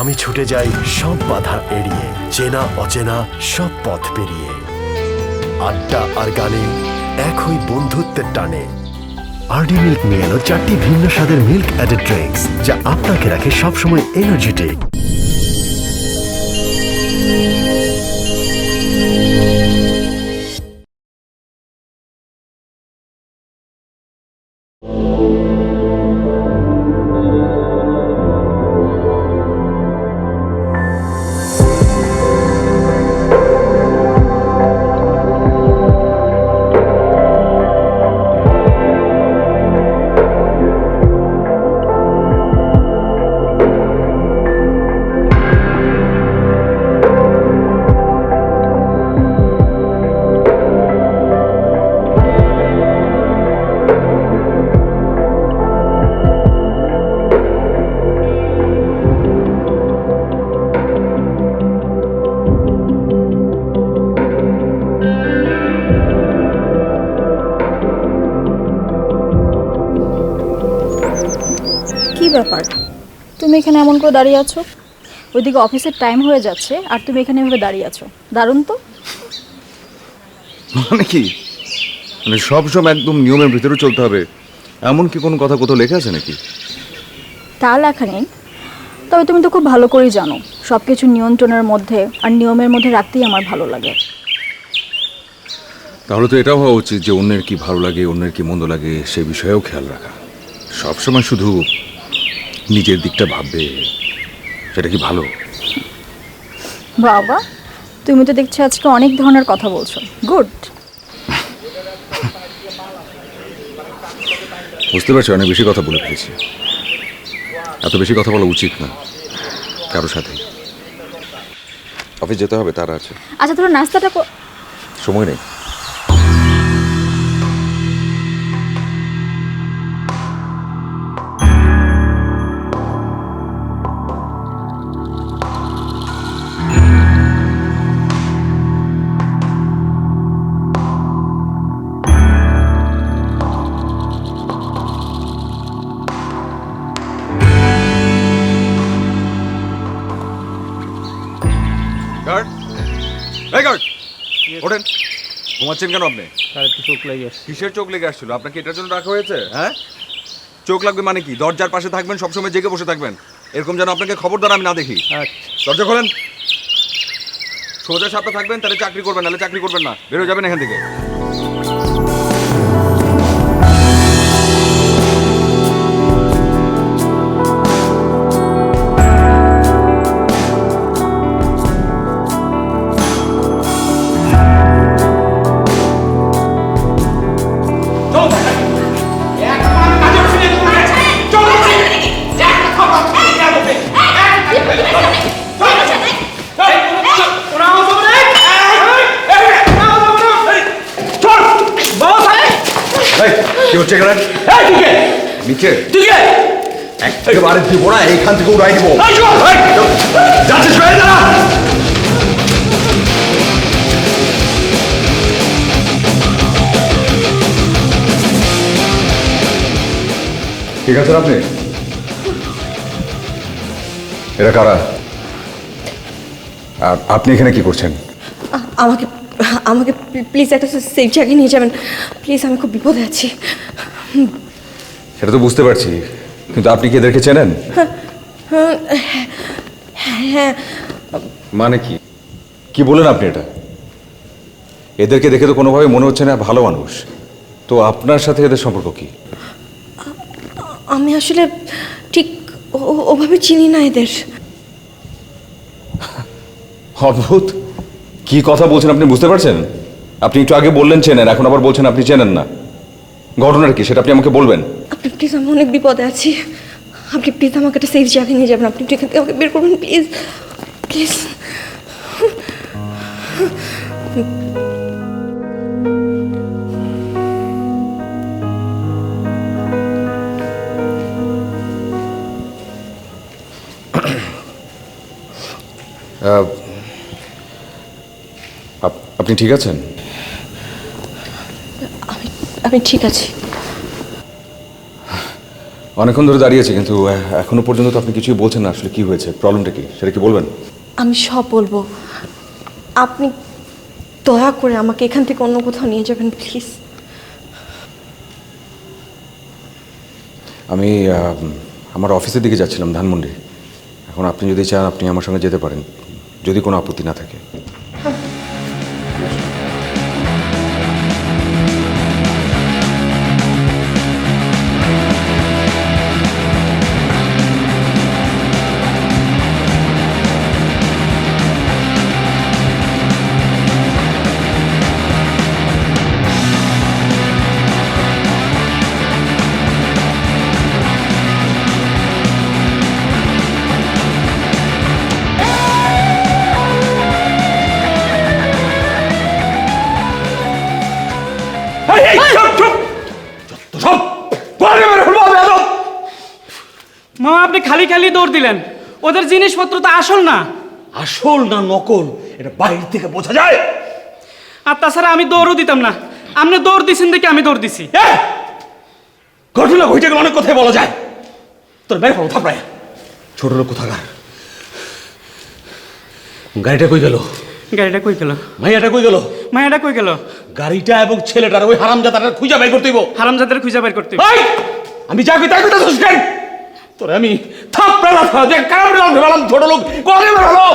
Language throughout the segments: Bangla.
আমি ছুটে যাই সব বাধা এড়িয়ে, চেনা অচেনা সব পথ পেরিয়ে। আড্ডা আর গানে এক হই বন্ধুত্বের টানে। আরডি মিল্ক নিয়ে এলো 4টি ভিন্ন স্বাদের মিল্ক অ্যাডেড ড্রিঙ্কস, যা আপনাকে রাখে সবসময় এনার্জেটিক। কি ব্যাপার, তুমি এখানে এমন করে দাঁড়িয়ে আছো? ওইদিকে অফিসের টাইম হয়ে যাচ্ছে আর তুমি এখানে এভাবে দাঁড়িয়ে আছো, দারুণ তো। মানে কি, মানে সব সময় একদম নিয়মের ভিতরে চলতে হবে এমন কি কোনো কথা কোথাও লেখা আছে নাকি? তা লেখা নেই, তবে তুমি তো খুব ভালো করেই জানো সব কিছু নিয়ন্ত্রণের মধ্যে আর নিয়মের মধ্যে রাখতেই আমার ভালো লাগে। তাহলে তো এটাও হওয়া উচিত যে অন্যের কি ভালো লাগে, অন্যের কি মন্দ লাগে সে বিষয়েও খেয়াল রাখা। সবসময় শুধু নিজের দিকটা ভাববে, সেটা কি ভালো? বাবা, তুমি তো দেখছি আজকে অনেক ধরনের কথা বলছো, গুড। বুঝতে পারছি অনেক বেশি কথা বলে ফেলেছি। এত বেশি কথা বলা উচিত না কারোর সাথে। অফিস যেতে হবে, তারা আছে। আচ্ছা, ধরো নাস্তাটা সময় নেই। গার্ড, এই গার্ড, ওঠেন। ঘুমাচ্ছেন কেন আপনি? স্যার একটু চোখ লেগে আসছে। কিসের চোখ লেগে আসছিল? আপনাকে এটার জন্য রাখা হয়েছে? হ্যাঁ, চোখ লাগবে মানে কি? দরজার পাশে থাকবেন, সবসময় জেগে বসে থাকবেন, এরকম যেন আপনাকে খবরদার আমি না দেখি। আচ্ছা দরজা খোলেন। সোজা সাপটা থাকবেন, তাহলে চাকরি করবেন, নাহলে চাকরি করবেন না। বেরো যাবেন এখান থেকে। কি হচ্ছে এখানে? নিচে একেবারে দিব না, এইখান থেকে উড়াই দিব। যাচ্ছিস বাইরে দাঁড়া। ঠিক আছেন আপনি? এরা কারা? আর আপনি এখানে কি করছেন? আমাকে আমাকে প্লিজ একটা সেফ জায়গায় নিয়ে যাবেন প্লিজ, আমি খুব বিপদে আছি। সেটা তো বুঝতে পারছি, কিন্তু আপনি কি এদেরকে চেনেন? হ্যাঁ। মানে কি, কি বলেন আপনি এটা? এদেরকে দেখে তো কোনোভাবে মনে হচ্ছে না ভালো মানুষ। তো আপনার সাথে এদের সম্পর্ক কি? আমি আসলে ঠিক ওভাবে চিনি না এদের। অদ্ভুত, কি কথা বলছেন আপনি, বুঝতে পারছেন? আপনি একটু আগে বললেন চেনেন, এখন আবার বলছেন আপনি চেনেন না। ঘটনার কি সেটা আপনি আমাকে বলবেন। আপনি প্লিজ, আমি অনেক বিপদে আছি, আপনি প্লিজ আমাকে একটা সেফ জায়গায় নিয়ে যাবেন, আপনি একটু এখান থেকে আমাকে বের করবেন প্লিজ প্লিজ। আপনি ঠিক আছেন? আমি ঠিক আছি। অনেকক্ষণ ধরে দাঁড়িয়েছে, কিন্তু এখনো পর্যন্ত তো আপনি কিছুই বলছেন না। আসলে কি হয়েছে, প্রবলেমটা কি, সেটা কি বলবেন? আমি সব বলবো। আপনি দয়া করে আমাকে এখান থেকে অন্য কোথাও নিয়ে যাবেন প্লিজ। আমি আমার অফিসের দিকে যাচ্ছিলাম, ধানমন্ডি। এখন আপনি যদি চান আপনি আমার সঙ্গে যেতে পারেন, যদি কোনো আপত্তি না থাকে। মামা আপনি খালি খালি দৌড় দিলেন, ওদের জিনিসপত্র তো আসল না। আসল না নকল এটা বাইরে থেকে বোঝা যায়। আর তাছাড়া আমি দৌড়ও দিতাম না, আপনি দৌড় দিছেন দেখে আমি দৌড় দিছি। ঘটনা ঘটে গেলে অনেক কথাই বলা যায়। তোর মেরে ফেলো থাপড়ায়, ছোট লোক কোথাকার। গাড়িটা কই গেল? গাড়িটা কই গেল? মাইয়াটা কই গেল? মায়াটা কই গেল? গাড়িটা এবং ছেলেটার ওই হারামজাদাটা খুঁজে বাই করতে হইব। হারামজাদের খুঁজে বের করতে। ওই আমি যা কই তাই কইতাছিস কেন? তোরে আমি থাপড়া ফেলা দেখ কাম ফেলাম, ছোট লোক করে বের হলো।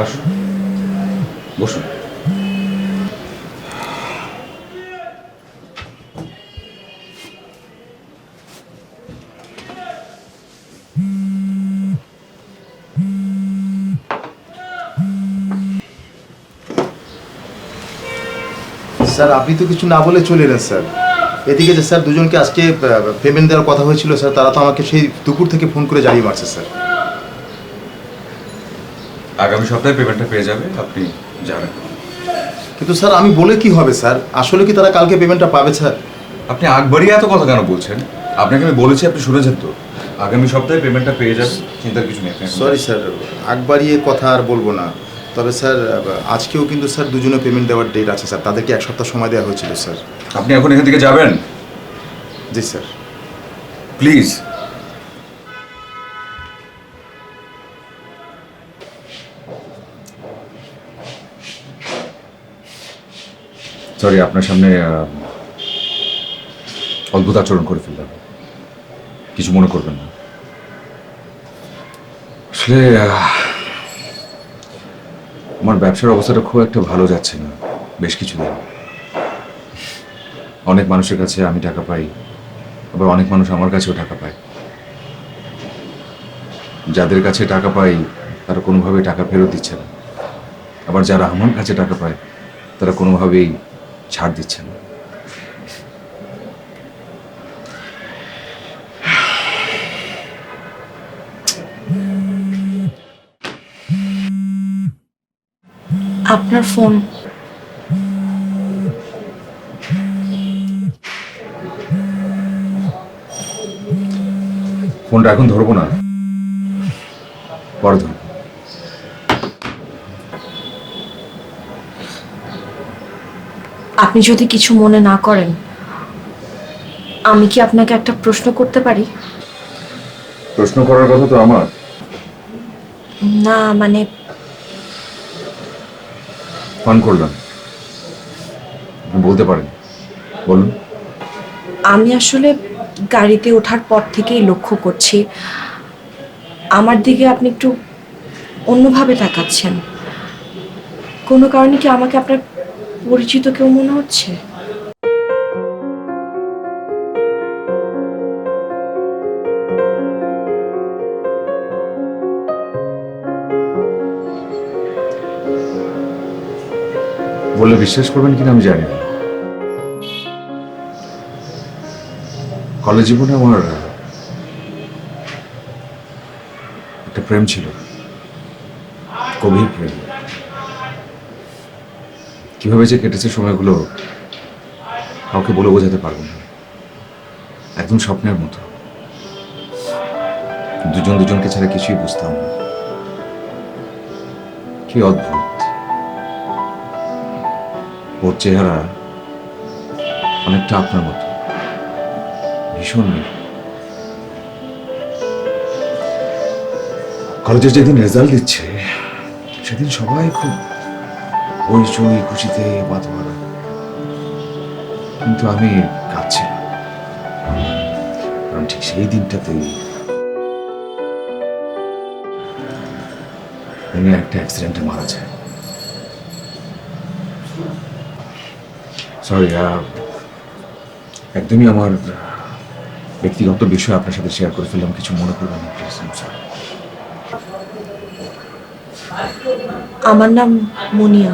আসুন, বসুন। স্যার আপনি তো কিছু না বলে চলে এলেন স্যার। এদিকে যে স্যার দুজনকে আজকে পেমেন্ট দেওয়ার কথা হয়েছিল স্যার, তারা তো আমাকে সেই দুপুর থেকে ফোন করে জানিয়ে মারছে স্যার। আগামী সপ্তাহে পেমেন্টটা পেয়ে যাবে, আপনি যাবেন। কিন্তু স্যার আমি বলে কি হবে স্যার, আসলে কি তারা কালকে পেমেন্টটা পাবে স্যার? আপনি আগ বাড়িয়ে এত কথা কেন বলছেন? আপনাকে আমি বলেছি, আপনি শুনেছেন তো। আগামী সপ্তাহে পেমেন্টটা পেয়ে যাবেন, চিন্তার কিছু নেই। সরি স্যার, আগ বাড়িয়ে কথা আর বলবো না। তবে স্যার আজকেও কিন্তু স্যার দুজনে পেমেন্ট দেওয়ার ডেট আছে স্যার, তাদেরকে 1 সপ্তাহ সময় দেওয়া হয়েছিল স্যার। আপনি এখন এখান থেকে যাবেন জি স্যার। প্লিজ। সরি, আপনার সামনে অদ্ভুত আচরণ করে ফেললাম, কিছু মনে করবেন না। আসলে আমার ব্যবসার অবস্থাটা খুব একটা ভালো যাচ্ছে না বেশ কিছুদিন। অনেক মানুষের কাছে আমি টাকা পাই, আবার অনেক মানুষ আমার কাছেও টাকা পায়। যাদের কাছে টাকা পাই তারা কোনোভাবেই টাকা ফেরত দিচ্ছে না, আবার যারা আমার কাছে টাকা পায় তারা কোনোভাবেই ছাড় দিচ্ছে না। আপনার ফোন। ফোনটা এখন ধরবো না, পরে ধরবো। আপনি যদি কিছু মনে না করেন, আমি কি আপনাকে একটা প্রশ্ন করতে পারি? প্রশ্ন করার কথা তো আমার। না মানে ফান করলাম, আপনি বলতে পারেন, বলুন। আমি আসলে গাড়িতে ওঠার পর থেকেই লক্ষ্য করছি আমার দিকে আপনি একটু অন্যভাবে তাকাচ্ছেন। কোনো কারণে কি আমাকে আপনার পরিচিত কেউ মনে হচ্ছে? বললে বিশ্বাস করবেন কিনা আমি জানি না। কলেজ জীবনে আমার একটা প্রেম ছিল, গভীর প্রেম। কিভাবে যে কেটেছে সময়গুলো কাউকে বলে বোঝাতে পারবো না। একদম স্বপ্নের মতো, দুজন দুজনকে ছাড়া কিছুই বুঝতাম না। কি অদ্ভুত, ওর চেহারা অনেকটা আপনার মতো, ভীষণ নির্মল। কলেজের যেদিন রেজাল্ট দিচ্ছে সেদিন সবাই খুব হইচই খুশিতে মাতোয়ারা, কিন্তু আমি কাঁদছিলাম, কারণ ঠিক সেই দিনটাতেই উনি একটা অ্যাক্সিডেন্টে মারা যায়। সরি, একদমই আমার ব্যক্তিগত বিষয় আপনার সাথে শেয়ার করে ফেললাম, কিছু মনে করবেন না প্লিজ। আমার নাম মুনিয়া।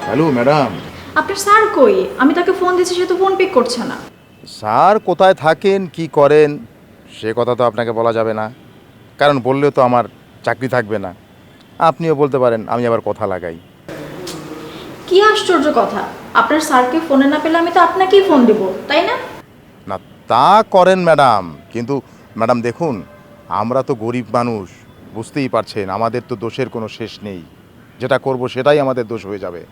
Hello madam. আপনার স্যার কই? আমি তাকে ফোন দিচ্ছি, সে তো ফোন পিক করছে না। স্যার কোথায় থাকেন কি করেন সে কথা তো আপনাকে বলা যাবে না, কারণ বললেও তো আমার চাকরি থাকবে না। আপনিও বলতে পারেন আমি আবার কথা লাগাই। কি আশ্চর্য কথা, আপনার স্যারকে ফোনে না পেলে আমি তো আপনাকেই ফোন দিব, তাই না? না তা করেন ম্যাডাম, কিন্তু ম্যাডাম দেখুন, আমরা তো গরিব মানুষ, বুঝতেই পারছেন, আমাদের তো দোষের কোনো শেষ নেই। যেটা করব সেটাই আমাদের দোষ হয়ে যাবে।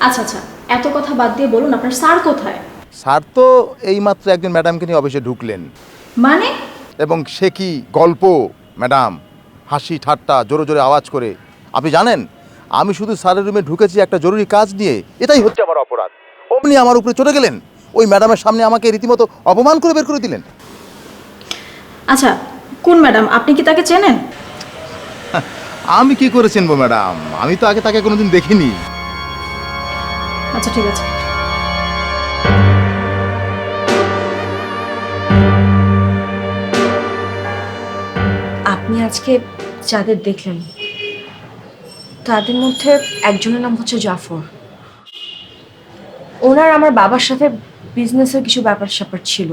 আচ্ছা আচ্ছা, এত কথা বাদ দিয়ে বলুন আপনার স্যার কোথায়? স্যার তো এইমাত্র একজন ম্যাডামকে নিয়ে অফিসে ঢুকলেন। মানে? এবং সে কি গল্প ম্যাডাম, হাসি ঠাট্টা জোরে জোরে আওয়াজ করে। আপনি জানেন, আমি শুধু স্যারের রুমে ঢুকেছি একটা জরুরি কাজ নিয়ে, এটাই হচ্ছে আমার অপরাধ। অমনি আমার উপরে চলে গেলেন, ওই ম্যাডামের সামনে আমাকে রীতিমতো অপমান করে বের করে দিলেন। আচ্ছা, কোন ম্যাডাম? আপনি কি তাকে চেনেন? আমি কি করে চিনবো ম্যাডাম, আমি তো আগে তাকে কোনোদিন দেখিনি। আচ্ছা ঠিক আছে। আপনি আজকে যাদের দেখলেন তাদের মধ্যে একজনের নাম হচ্ছে জাফর। ওনার আমার বাবার সাথে বিজনেসের কিছু ব্যাপার স্যাপার ছিল,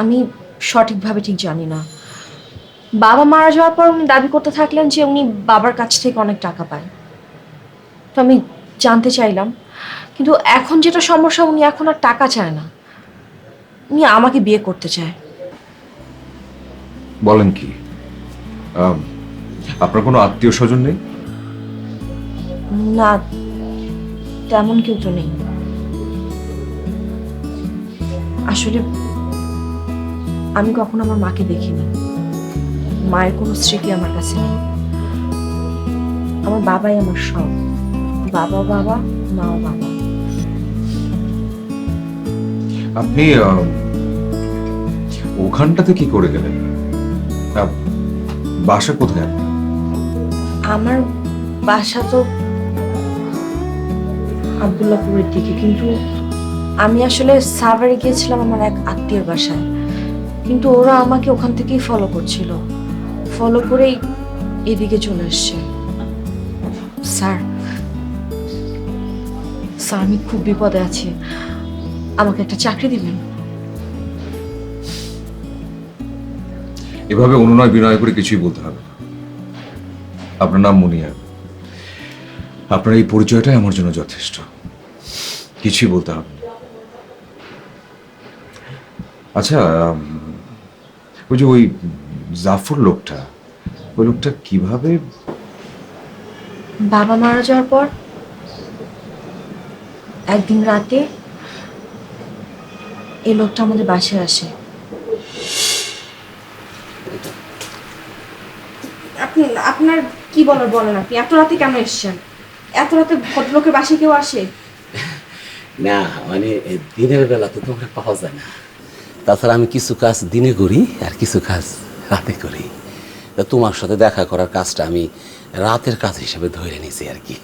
আমি সঠিকভাবে ঠিক জানি না। বাবা মারা যাওয়ার পর উনি দাবি করতে থাকলেন যে উনি বাবার কাছ থেকে অনেক টাকা পায়। তো আমি জানতে চাইলাম, কিন্তু এখন যেটা সমস্যা, উনি এখন আর টাকা চায় না, উনি আমাকে বিয়ে করতে চায়। বলেন কি, আপনার কোনো আত্মীয় স্বজন নেই? না, তেমন কেউ তো নেই। আসলে আমি কখনো আমার মাকে দেখিনি, মায়ের কোনো স্মৃতি আমার কাছে নেই। আমার বাবাই আমার সব, বাবা বাবা, মাও বাবা। আপনি ওখানটাতে কি করে গেলেন? বাসা কোথায়? আমার বাসা তো আব্দুল্লাহপুরের দিকে, কিন্তু আমি আসলে সাভারে গিয়েছিলাম আমার এক আত্মীয়ের বাসায়, কিন্তু ওরা আমাকে ওখান থেকেই ফলো করছিল, ফলো করেই এদিকে চলে এসছে। স্যার স্যার আমি খুব বিপদে আছি, আমাকে একটা চাকরি দিবেন? এভাবে অনুনয় বিনয় করে কিছুই বলতে হবে না। আপনার নাম মুনিয়া, আপনার এই পরিচয়টাই আমার জন্য যথেষ্ট, কিছুই বলতে হবে না। আচ্ছা, ওই যে ওই জাফর লোকটা, ওই লোকটা কিভাবে? বাবা মারা যাওয়ার পর একদিন রাতে এই লোকটা আমাদের বাসায় আসে। আপনার কি বলার বলেন, আপনি এত রাতে কেন এসেছেন? এত রাতে ভদ্রলোকের বাসায় কেউ আসে? না মানে দিনের বেলা তো তোমরা পাওয়া যায় না, তাছাড়া আমি কিছু কাজ দিনে করি আর কিছু কাজ রাতে করি। তা তোমার সাথে দেখা করার কাজটা আমি রাতের কাজ হিসেবে ধরে নিয়েছি আর কি।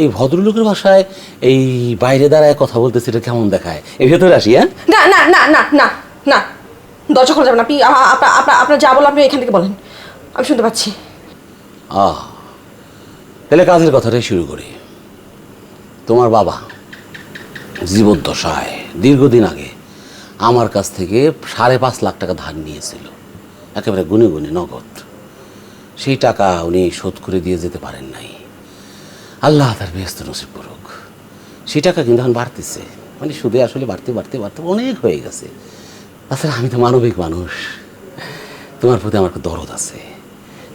এই ভদ্রলোকের ভাষায় এই বাইরে দাঁড়ায় কথা বলতেছে, এটা কেমন দেখায়? এই ভেতরে আসি। হ্যাঁ, না না না না না না, দরজা খোলা যাবে না। আপনি আপনার যা বলো আপনি এখান থেকে বলেন, আমি শুনতে পাচ্ছি। তাহলে কাজের কথাটাই শুরু করি। তোমার বাবা জীবদ্দশায় দীর্ঘদিন আগে আমার কাছ থেকে 5.5 লাখ টাকা ধার নিয়েছিল, একেবারে গুনে গুনে নগদ। সেই টাকা উনি শোধ করে দিয়ে যেতে পারেন নাই। আল্লাহ তার বেহেশত নসিব করুক। সেই টাকা কিন্তু এখন বাড়তেছে, মানে সুদে আসলে বাড়তে বাড়তে বাড়তে অনেক হয়ে গেছে। তাছাড়া আমি তো মানবিক মানুষ, তোমার প্রতি আমার একটা দরদ আছে,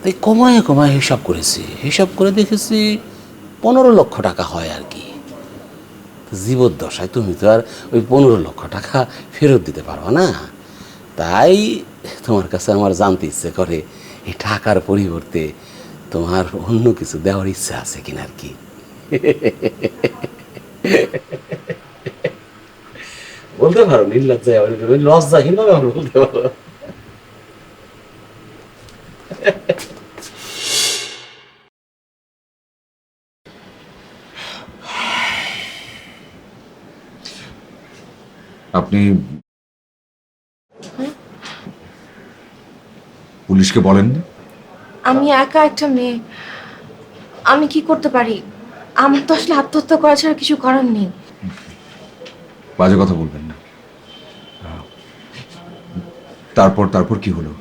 তাই কমায় কমায় হিসাব করেছি। হিসাব করে দেখেছি 15 লক্ষ টাকা হয় আর কি। জীবদ্দশায় তুমি তো আর ওই 15 লক্ষ টাকা ফেরত দিতে পারো না। তাই তোমার কাছে আমার জানতে ইচ্ছে করে এই টাকার পরিবর্তে তোমার অন্য কিছু দেওয়ার ইচ্ছা আছে কিনা আর কি। বলতে পারো নির্লজ্জায়, লজ্জাহীনভাবে আমরা বলতে পারো। আপনি পুলিশকে বলেননি? আমি একা একটা মেয়ে, আমি কি করতে পারি? আমার তো আসলে আত্মহত্যা করা ছাড়া কিছু করার নেই। বাজে কথা বলবেন না। তারপর কি হলো?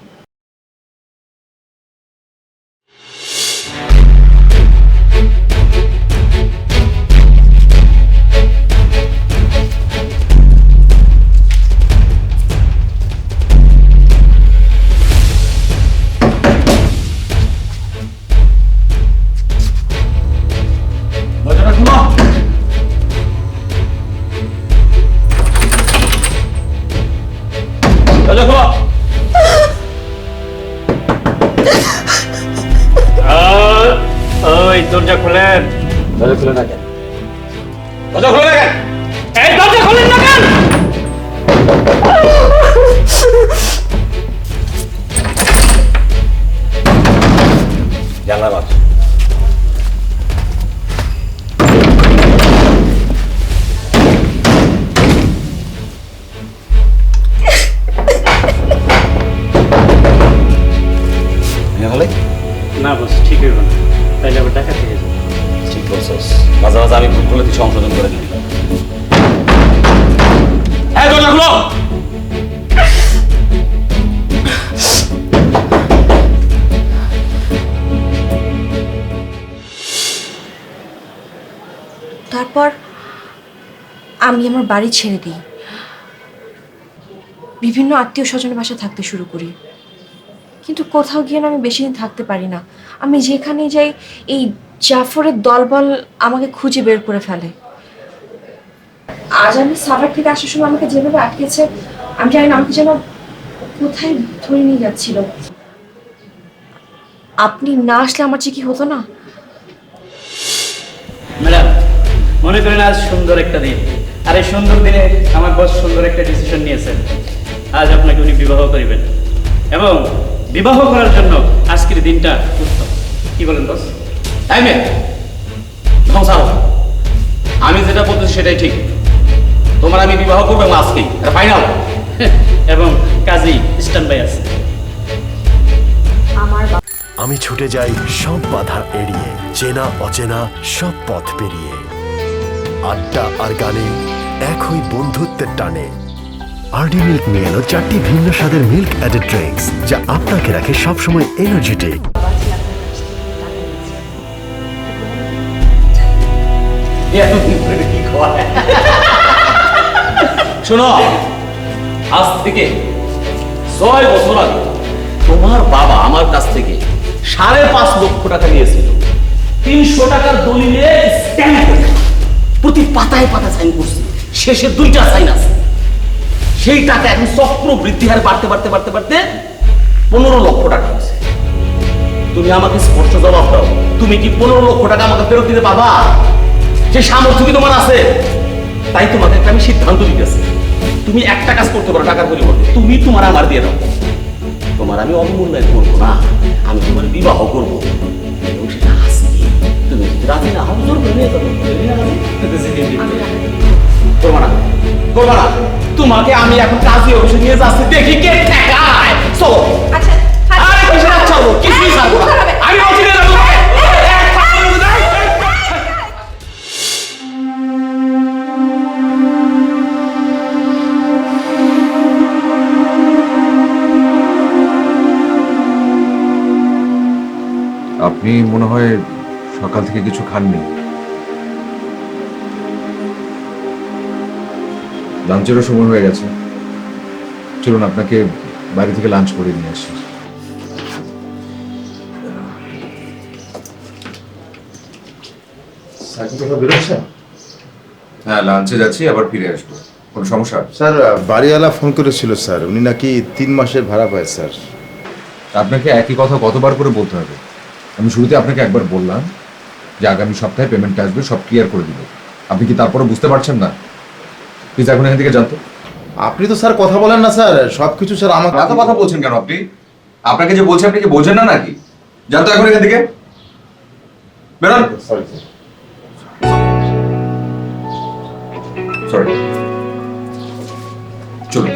ওই দরজা খোলেন। দরজা খুলে না কেন? দরজা খুলে রাখেন। এই দরজা খোলেন না কেন? জানলা বাস। না বস, ঠিক হইব না, তাইলে আবার টাকা থেকে যাবে। ঠিক বলছস, মাঝে মাঝে আমি ভুল করলে তুই সংশোধন করে দিবি। হ্যাঁ, দরজা খুলো। তারপর আমি আমার বাড়ি ছেড়ে দিই, বিভিন্ন আত্মীয় স্বজনের বাসায় থাকতে শুরু করি। কিন্তু কোথাও গিয়ে না আমি বেশি দিন থাকতে পারি না। আমি যেখানে যাই এই জাফরের দলবল আমাকে খুঁজে বের করে ফেলে। আজ আমি সাভার থেকে আসার সময় আমাকে যেভাবে আটকেছে, আমি জানি না আমাকে যেন কোথায় ধরে নিয়ে যাচ্ছিল। আপনি না আসলে আমার যে কি হতো না। ম্যাডাম, মনে করেন আজ সুন্দর একটা দিন, আর এই সুন্দর দিনে আমার বস সুন্দর একটা ডিসিশন নিয়েছেন। আজ আপনাকে উনি বিবাহ করিবেন, এবং বিবাহ করার জন্য আজকের দিনটা উত্তম। কি বলেন বস? তাই মেয়ে ধ্বংসার, আমি যেটা বলতেছি সেটাই ঠিক। তোমার আমি বিবাহ করবো এবং আজকেই, এটা ফাইনাল। এবং কাজী স্ট্যান্ড বাই আছে। আমি ছুটে যাই সব বাধা এড়িয়ে, চেনা অচেনা সব পথ পেরিয়ে। আড্ডা আর গানে এক হই বন্ধুত্বের টানে। আরডি মিল্ক নিয়ে এলো 4টি ভিন্ন স্বাদের মিল্ক অ্যাডেড ড্রিঙ্কস, যা আপনাকে রাখে সবসময় এনার্জেটিক। শোনো, আজ থেকে 6 বছর আগে তোমার বাবা আমার কাছ থেকে 5.5 লক্ষ টাকা নিয়েছিল। 300 টাকার দলিলে স্ট্যাম্প করে প্রতি পাতায় পাতা সাইন করছে, শেষে 2টা সাইন আছে। সেই টাকা এখন চক্র বৃদ্ধি হারে বাড়তে বাড়তে বাড়তে বাড়তে 15 লক্ষ টাকা হয়েছে। তুমি আমাকে স্পষ্ট জবাব দাও, তুমি কি 15 লক্ষ টাকা আমাকে ফেরত দিতে পারবা? সেই সামর্থ্য কি তোমার আছে? তাই তোমাকে একটা আমি সিদ্ধান্ত দিতেছি, তুমি একটা কাজ করতে পারো টাকার পরিবর্তে, তুমি তোমার আমার দিয়ে দাও। তোমার আমি অবমূল্যায়ন করবো না, আমি তোমার তোমাকে আমি এখন কাজী অফিসে নিয়ে যাচ্ছি, দেখি কে ঠেকায়। চলো। আচ্ছা আরে কিসের চলো, কিছুই ছাড়বো না। আমি বলছি না যাবো। এক থাপ্পড় মেরে দাও। আপনি মনে হয় সকাল থেকে কিছু খাননি। লাঞ্চেরও সময় হয়ে গেছে, চলুন আপনাকে বাড়ি থেকে লাঞ্চ করে নিয়ে আসি। বেরোচ্ছেন? হ্যাঁ, লাঞ্চে যাচ্ছি, আবার ফিরে আসবো। কোনো সমস্যা? স্যার বাড়িওয়ালা ফোন করেছিল স্যার, উনি নাকি 3 মাসের ভাড়া পায় স্যার। আপনাকে একই কথা কতবার করে বলতে হবে? আমি শুরুতে আপনাকে একবার বললাম যে আগামী সপ্তাহে পেমেন্ট আসবে, সব ক্লিয়ার করে দিব। আপনি কি তারপরে বুঝতে পারছেন না? প্লিজ এখন এখান থেকে জানতো। আপনি তো স্যার কথা বলেন না স্যার, সব কিছু স্যার আমাকে এত কথা বলছেন কেন আপনি? আপনাকে যে বলছি আপনি কি বোঝেন না নাকি? জানতো এখন এখান থেকে বেরোন। Sorry sir. সরি, চলুন।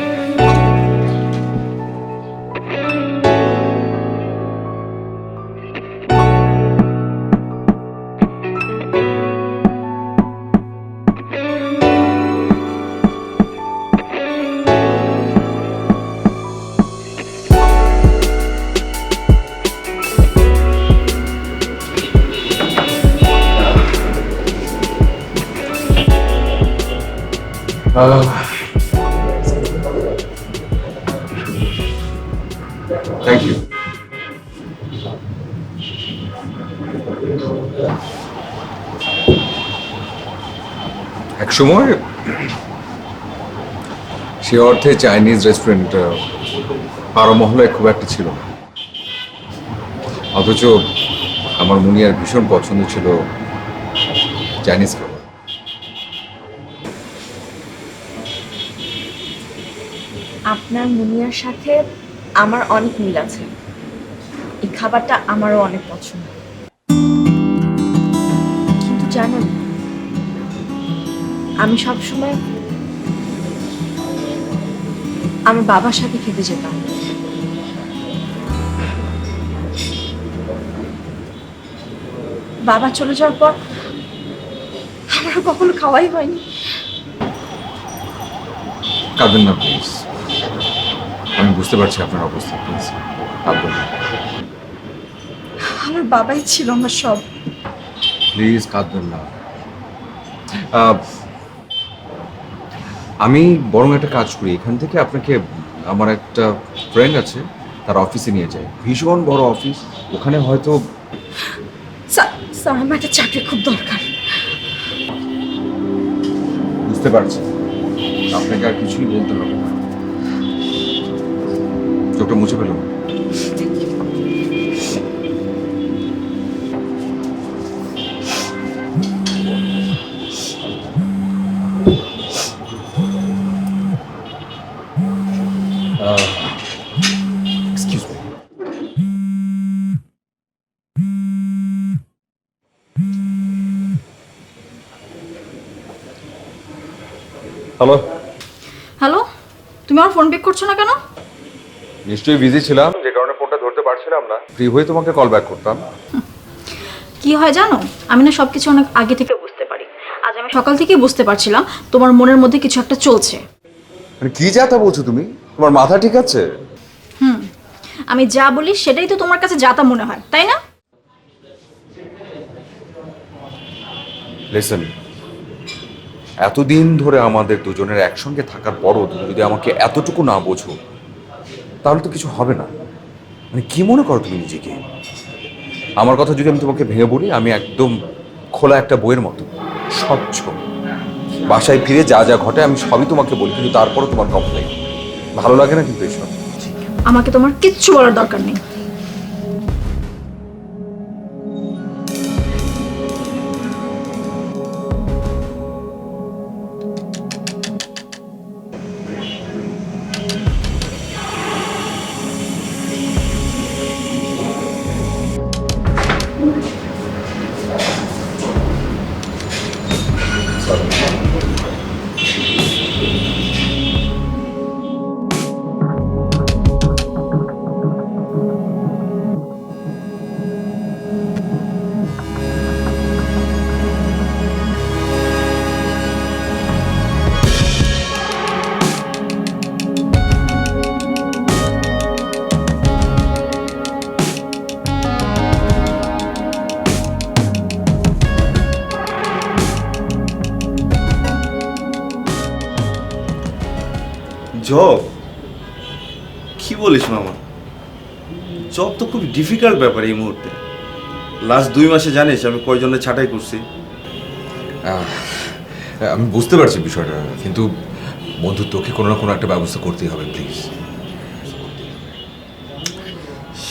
Thank you. এক সময় সে অর্থে চাইনিজ রেস্টুরেন্ট পাড়া মহলায় খুব একটা ছিল না, অথচ আমার মুনিয়ার ভীষণ পছন্দ ছিল চাইনিজ খাবার। আপনার মুনিয়ার সাথে আমার অনেক মিল আছে, এই খাবারটা আমারও অনেক পছন্দ। কিন্তু জানেন, আমি সবসময় আমার বাবার সাথে খেতে যেতাম। বাবা চলে যাওয়ার পর আমার কখনো খাওয়াই হয়নি। কাঁদবেন না প্লিজ, আমি বুঝতে পারছি আপনার অবস্থা, প্লিজ কাঁদবেন না। আমার বাবাই ছিল আমার সব। প্লিজ কাঁদবেন না। আমি বরং একটা কাজ করি, এখান থেকে আপনাকে আমার একটা ফ্রেন্ড আছে, তার অফিসে নিয়ে যাই। ভীষণ বড় অফিস, ওখানে হয়তো। স্যার আমার একটা চাকরি খুব দরকার। বুঝতে পারছি, আপনাকে আর কিছুই বলতে হবে না। চোখটা মুছে ফেলুন। Excuse me. হ্যালো। হ্যালো, তুমি আমার ফোন পিক করছো না কেন? নিশ্চয়ই বিজি ছিলাম, যে কারণে ফোনটা ধরতে পারছিলাম না। ফ্রি হয়ে তোমাকে কল ব্যাক করতাম। কি হয় জানো, আমি না সবকিছু অনেক আগে থেকে বুঝতে পারি। আজ আমি সকাল থেকেই বুঝতে পারছিলাম তোমার মনের মধ্যে কিছু একটা চলছে। মানে কি যাতা বলছো তুমি? তোমার মাথা ঠিক আছে? আমি যা বলি সেটাই তো তোমার কাছে যাতা মনে হয়, তাই না? লিসেন, এতদিন ধরে আমাদের দুজনের একসঙ্গে থাকার পরও তুমি যদি আমাকে এতটুকু না বোঝো, তাহলে তো কিছু হবে না। মানে কি মনে করো তুমি নিজেকে? আমার কথা যদি আমি তোমাকে ভেঙে বলি, আমি একদম খোলা একটা বইয়ের মতো, স্বচ্ছ। বাসায় ফিরে যা যা ঘটে আমি সবই তোমাকে বলি, কিন্তু তারপরও তোমার কমপ্লেন। ভালো লাগে না কিন্তু এইসব। আমাকে তোমার কিচ্ছু বলার দরকার নেই। জব? কি বলিস মামা, জব তো খুব ডিফিকাল্ট ব্যাপার এই মুহূর্তে। লাস্ট 2 মাসে জানিস আমি কয়জনের ছাঁটাই করছি। আমি বুঝতে পারছি বিষয়টা, কিন্তু বন্ধু তোকে কোনো না কোনো একটা ব্যবস্থা করতেই হবে প্লিজ।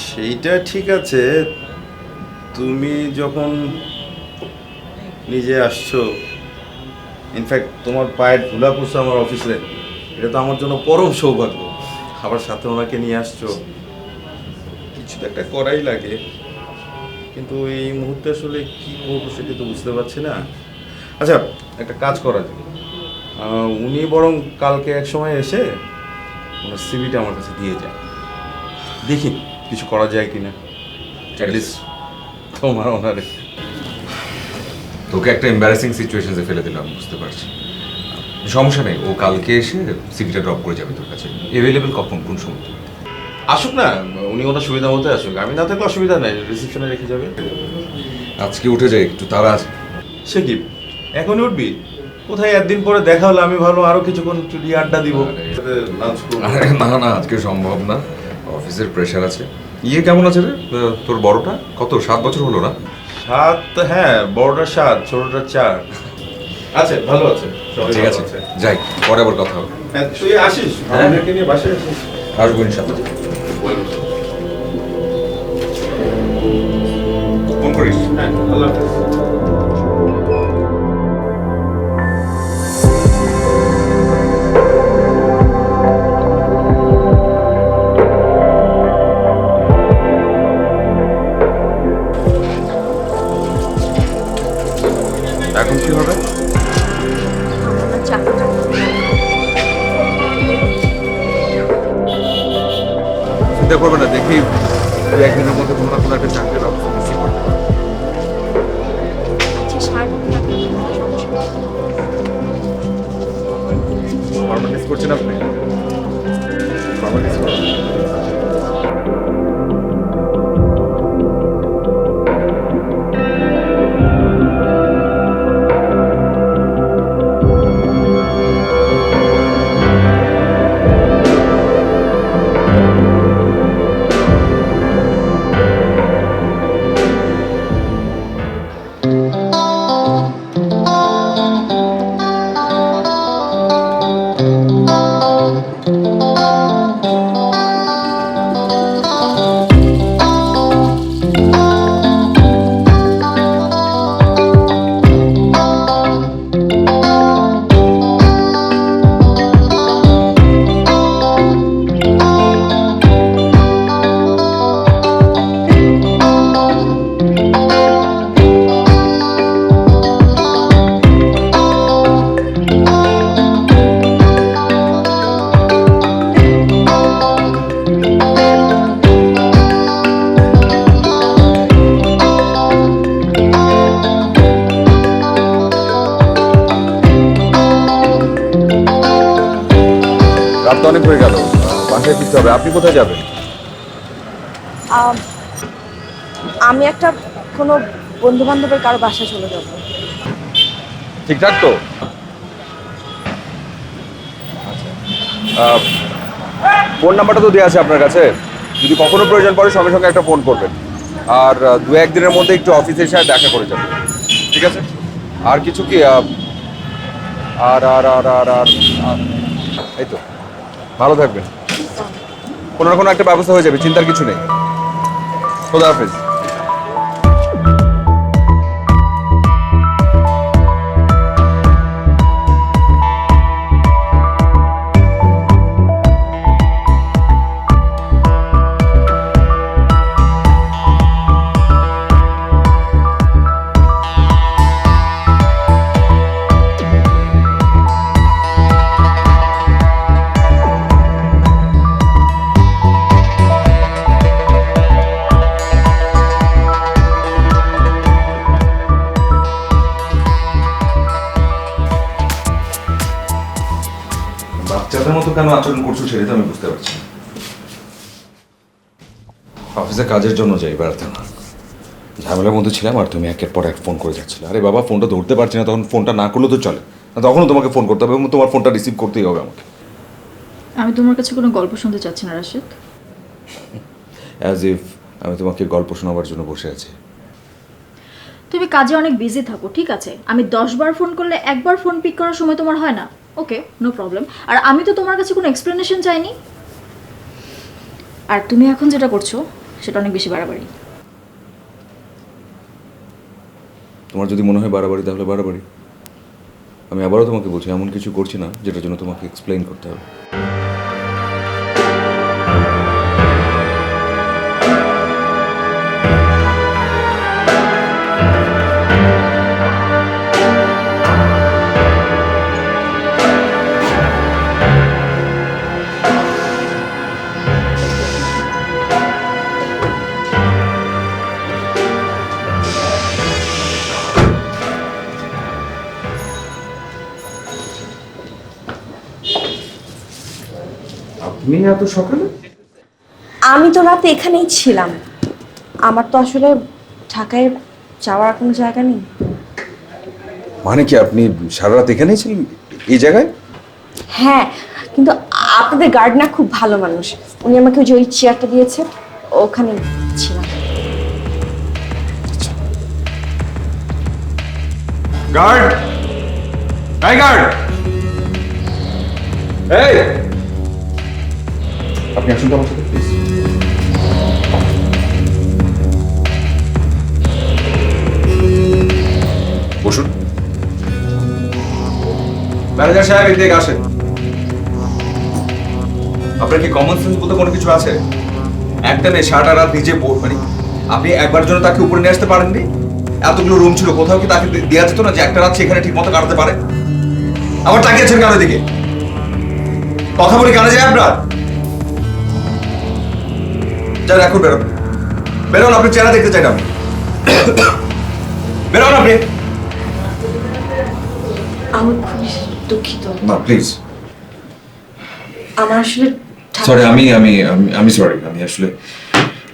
সেইটা ঠিক আছে, তুমি যখন নিজে আসছো, ইনফ্যাক্ট তোমার পায়ের ধুলা পড়ছে আমার অফিসে, এটা তো আমার জন্য পরম সৌভাগ্য। আবার সাথে ওনাকে নিয়ে আসছো, কিছু তো একটা করাই লাগে। কিন্তু এই মুহূর্তে আসলে কি করবো সেটা তো বুঝতে পারছি না। আচ্ছা, একটা কাজ করা যায়, উনি বরং কালকে এক সময় এসে ওনার সিভিটা আমার কাছে দিয়ে যায়, দেখি কিছু করা যায় কিনা। অ্যাটলিস্ট তোমার ওনারে। তোকে একটা এম্বারাসিং সিচুয়েশনে ফেলে দিলাম, বুঝতে পারছি। সমস্যা নেই, ও কালকে এসে সিভিটা ড্রপ করে যাবে তোর কাছে। অ্যাভেলেবেল কখন, কোন সময়? আসুক না, উনি ওনার সুবিধা মতো আসুক, আমি না থাকলে অসুবিধা নেই, রিসেপশনে রেখে যাবে। আজকে উঠে যাই, একটু তাড়া আছে। সে কি এখনই উঠবি? কোথায় একদিন পরে দেখা হলো, আমি ভালো আরো কিছুক্ষণ চুরি আড্ডা দিব। আরে না না, আজকে সম্ভব না, অফিসের প্রেশার আছে। ইয়ে কেমন আছে রে তোর বড়টা? কত 7 বছর হলো না? 7, হ্যাঁ, বড়টা 7, ছোটটা 4 আছে, ভালো আছে সবাই। ঠিক ভালো আছে, যাই, পরে আবার কথা হবে। হ্যাঁ, তুই আসিস, আমাদেরকে নিয়ে বাসায় আসিস। আসবো ইনশাল্লাহ। ফোন করিস। হ্যাঁ, আল্লাহ হাফেজ। এখন কি হবে? চিন্তা করবে না, দেখি 1 দিনের মধ্যে কোনো না কোনো একটা চাকরির ব্যবস্থা নিশ্চিত করতে পারবো। ফর্মালিটিস করছেন আপনি? ফর্মালিটিস করুন। রাত তো অনেক হয়ে গেল, বাসায় ফিরতে হবে। আপনি কোথায় যাবেন? আমি একটা কোনো বন্ধু বান্ধবের কারো বাসায় চলে যাব। ঠিকঠাক তো? ফোন নাম্বারটা তো দেওয়া আছে আপনার কাছে, যদি কখনো প্রয়োজন পড়ে সঙ্গে সঙ্গে একটা ফোন করবেন। আর 2-1 দিনের মধ্যে একটু অফিসে এসে দেখা করে যাবেন, ঠিক আছে? আর কিছু কি? আর আর আর আর আর এই তো, ভালো থাকবেন। কোনো না কোনো একটা ব্যবস্থা হয়ে যাবে, চিন্তার কিছু নেই। খোদা হাফেজ। বাচ্চাদের মতো কেন আচরণ করছো সেটা তো আমি বুঝতে পারছি না। অফিসে কাজের জন্য যাই, বেড়াতে না। ঝামেলার মধ্যে ছিলাম আর তুমি একের পর এক ফোন করে যাচ্ছিলে। আরে বাবা, ফোনটা ধরতে পারছি না, তখন ফোনটা না করলেও তো চলে না, তখনও তোমাকে ফোন করতে হবে এবং তোমার ফোনটা রিসিভ করতেই হবে আমাকে। আমি তোমার কাছে কোনো গল্প শুনতে চাচ্ছি না রাশেদ। অ্যাজ ইফ আমি তোমাকে গল্প শোনাবার জন্য বসে আছি। তুমি কাজে অনেক বিজি থাকো, ঠিক আছে। আমি 10 বার ফোন করলে একবার ফোন পিক করার সময় তোমার হয় না, ওকে, নো প্রবলেম। আর আমি তো তোমার কাছে কোনো এক্সপ্লেনেশন চাইনি। আর তুমি এখন যেটা করছো সেটা অনেক বেশি বাড়াবাড়ি। তোমার যদি মনে হয় বাড়াবাড়ি তাহলে বাড়াবাড়ি। আমি আবারও তোমাকে বলছি, এমন কিছু করছি না যেটার জন্য তোমাকে এক্সপ্লেইন করতে হবে। আপনি এত সকালে? আমি তো রাতে এখানেই ছিলাম। আমার তো আসলে ঢাকায় যাওয়ার কোনো জায়গা নেই। মানে কি আপনি সারা রাত এখানেই ছিলেন এই জায়গায়? হ্যাঁ, কিন্তু আপনাদের গার্ড না খুব ভালো মানুষ। উনি আমাকে ওই চেয়ারটা দিয়েছে, ওখানে ছিলাম। গার্ড! এই গার্ড! এই! আপনি আসুন তো আমার সাথে প্লিজ। বসুন। ম্যানেজার সাহেব এদিকে আসেন। আপনার কি কমন সেন্স বলতে কোনো কিছু আছে? একটা মেয়ে সারাটা রাত নিজে মানে আপনি একবার জন্য তাকে উপরে নিয়ে আসতে পারেননি? এতগুলো রুম ছিল, কোথাও কি তাকে দেওয়া যেত না যে একটা রাত সেখানে ঠিক মতো কাটাতে পারে? আবার তাকিয়েছেন কারো দিকে? কথা বলে কানে যায় আপনার? যান এখন বেরোন। বেরোন, আপনি চেহারা দেখতে চাই না আমি। বেরোন আপনি। আমি খুবই দুঃখিত। না প্লিজ। আমার আসলে সরি, আমি সরি। আমি আসলে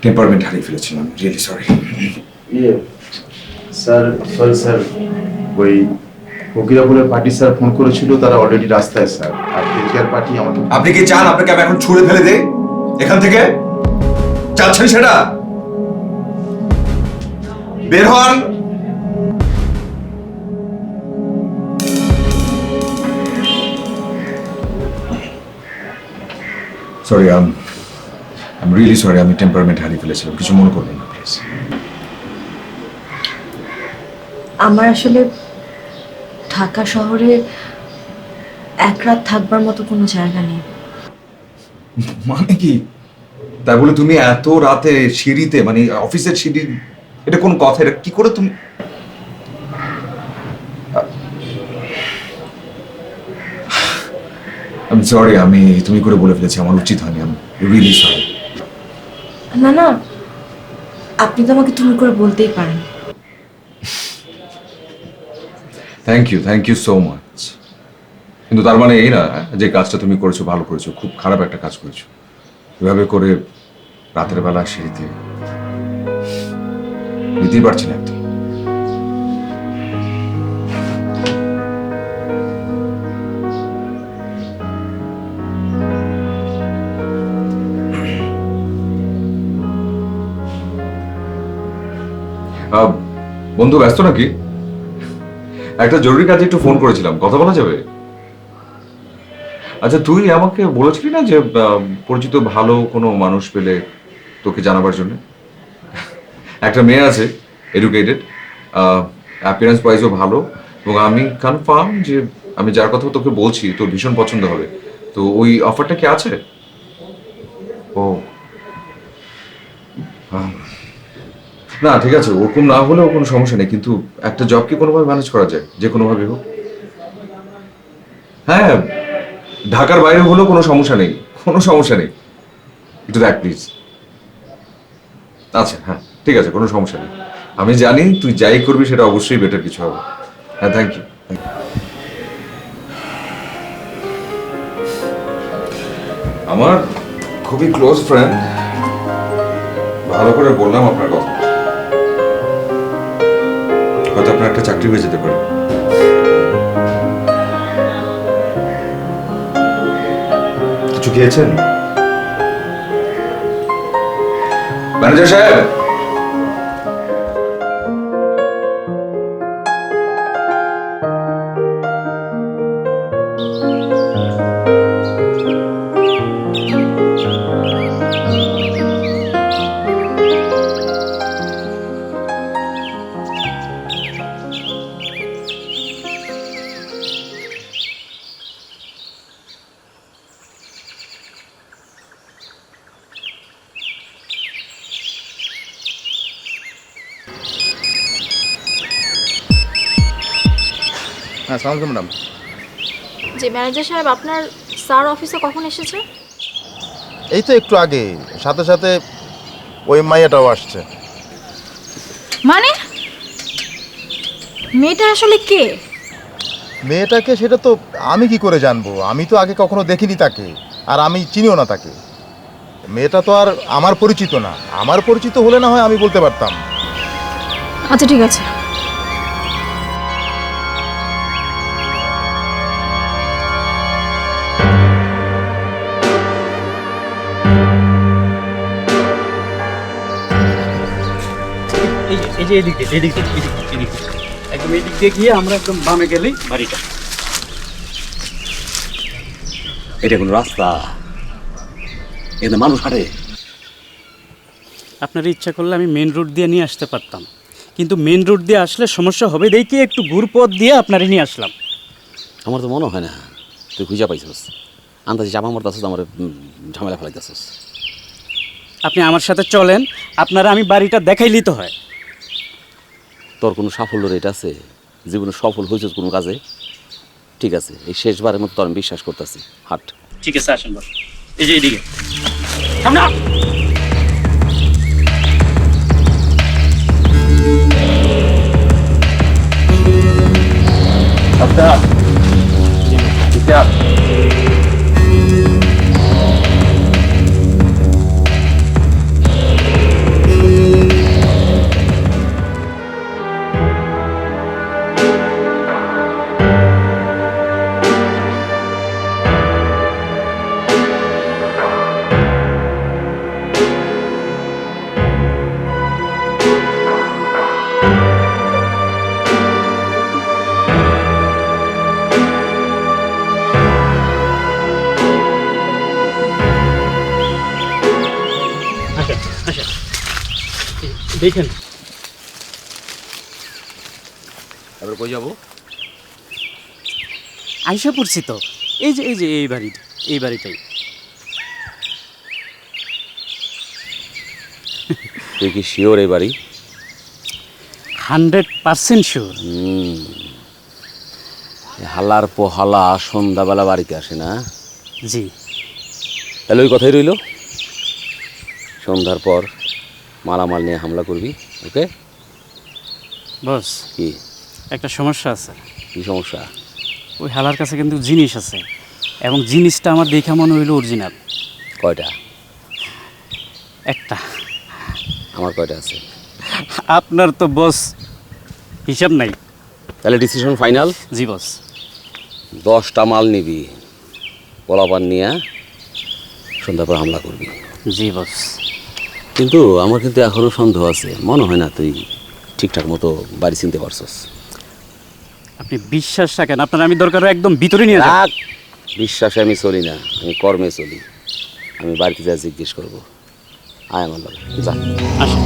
টেম্পারমেন্ট হারিয়ে ফেলেছিলাম। Really sorry. Sir sorry sir, ওই ফকিরাপুরের পার্টি স্যার ফোন করেছিল, তারা অলরেডি রাস্তায় স্যার। আর কেকেআর পার্টি আমাকে। আপনি কি চান আপনাকে আমি এখন ছুড়ে ফেলে দেই এখান থেকে? চাচ্ছেন সেটা? বের হন। Sorry, I am really sorry. আমি টেম্পারমেন্ট হারিয়ে ফেলেছিলাম, কিছু মনে করবেন না প্লিজ। আমার আসলে ঢাকা শহরে এক রাত থাকবার মতো কোনো জায়গা নেই। মানে কি? তাই বলে তুমি এত রাতে সিঁড়িতে, মানে অফিসের সিঁড়ি, এটা কোন কথা? এটা কি করে তুমি? আমি সরি, আমি তুমি করে বলে ফেলেছি, আমার উচিত হয়নি। আমি রিয়েলি সরি। না না, আপনি তো আমাকে তুমি করে বলতেই পারেন। Thank you so much. কিন্তু তার মানে এই না যে কাজটা তুমি করেছো ভালো করেছো, খুব খারাপ একটা কাজ করেছো। এভাবে করে রাতের বেলা সিঁড়িতে নিতেই পারছি না একদম। বন্ধু ব্যস্ত নাকি? একটা জরুরি কাজে একটু ফোন করেছিলাম, কথা বলা যাবে? আচ্ছা, তুই আমাকে বলেছিলি না যে পরিচিত ভালো কোনো মানুষ পেলে তোকে জানাবার জন্য? একটা মেয়ে আছে, এডুকেটেড, অ্যাপিয়ারেন্স ওয়াইজও ভালো, এবং আমি কনফার্ম যে আমি যার কথা তোকে বলছি তোর ভীষণ পছন্দ হবে। তো ওই অফারটা কি আছে? ও না, ঠিক আছে, ওরকম না হলেও কোনো সমস্যা নেই, কিন্তু একটা জব কি কোনোভাবে ম্যানেজ করা যায়, যে কোনোভাবে হোক? হ্যাঁ, ঢাকার বাইরে হলেও কোনো সমস্যা নেই, কোনো সমস্যা নেই। একটু দেখ প্লিজ। আচ্ছা হ্যাঁ, ঠিক আছে, কোনো সমস্যা নেই। আমি জানি তুই যাই করবি সেটা অবশ্যই বেটার কিছু হবে। হ্যাঁ, থ্যাংক ইউ। আমার খুবই ক্লোজ ফ্রেন্ড, ভালো করে বললাম আপনার কথা, হয়তো আপনার একটা চাকরি হয়ে যেতে পারে। কিছু খেয়েছেন? ম্যানেজার সাহেব, হ্যাঁ সালাম আলাইকুম ম্যাডাম। যে ম্যানেজার সাহেব, আপনার স্যার অফিসে কখন এসেছে? এই তো একটু আগে, সাথে সাথে ওই মাইয়াটাও আসছে। মানে মেয়েটা আসলে কে? মেয়েটাকে সেটা তো আমি কি করে জানবো, আমি তো আগে কখনো দেখিনি তাকে, আর আমি চিনিও না তাকে। মেয়েটা তো আর আমার পরিচিত না, আমার পরিচিত হলে না হয় আমি বলতে পারতাম। আচ্ছা ঠিক আছে। এই যে এদিক দিয়ে একদম এই দিক দিয়ে গিয়ে আমরা একদম বামে গেলেই বাড়িটা। এটা কোনো রাস্তা? এখানে মানুষ হাঁটে? আপনার ইচ্ছা করলে আমি মেন রোড দিয়ে নিয়ে আসতে পারতাম, কিন্তু মেন রোড দিয়ে আসলে সমস্যা হবে, দেখি একটু ঘুরপথ দিয়ে আপনারে নিয়ে আসলাম। আমার তো মনে হয় না তুই খুঁজা পাইছস। আন্দাজে চাপা মারতাছস, আমার ঝামেলা ফেলাইতেছস। আপনি আমার সাথে চলেন, আপনারা আমি বাড়িটা দেখাইলেই তো হয়। তোর কোনো সাফল্য রেট আছে? জীবনে সফল হয়েছিস কোনো কাজে? ঠিক আছে, এই শেষবারের মতো তোর আমি বিশ্বাস করতেছি, হাট। ঠিক আছে, আসেন বস। এই যে এইদিকে সামনে আস। আচ্ছা ঠিক আছে। দেখেন এবার কই যাবো? আইসা পড়ছি তো। এই যে এই বাড়িটাই। তুই কি শিওর এই বাড়ি? 100% শিওর। হালার পোহালা সন্ধ্যাবেলা বাড়িতে আসে না? জি। তাহলে ওই কথাই রইল, সন্ধ্যার পর মালামাল নিয়ে হামলা করবি। ওকে বস, কি একটা সমস্যা আছে। কি সমস্যা? ওই হালার কাছে কিন্তু জিনিস আছে, এবং জিনিসটা আমার দেখা মনে হইল অরিজিনাল। কয়টা? একটা। আমার কয়টা আছে? আপনার তো বস হিসাব নাই। তাহলে ডিসিশন ফাইনাল? জি বস। 10টা মাল নিবি, পোলাপান নিয়ে সন্ধ্যার পর হামলা করবি। জি বস। কিন্তু আমার কিন্তু এখনো সন্দেহ আছে, মনে হয় না তুই ঠিকঠাক মতো বাড়ি চিনতে পারছস। আপনি বিশ্বাস রাখেন, আপনার আমি দরকার হয় একদম ভিতরে নিয়ে যাব। রাখ, বিশ্বাসে আমি চলি না, আমি কর্মে চলি। আমি বাড়িতে যা জিজ্ঞেস করবো। আয় আমার লগে, যা। আসেন।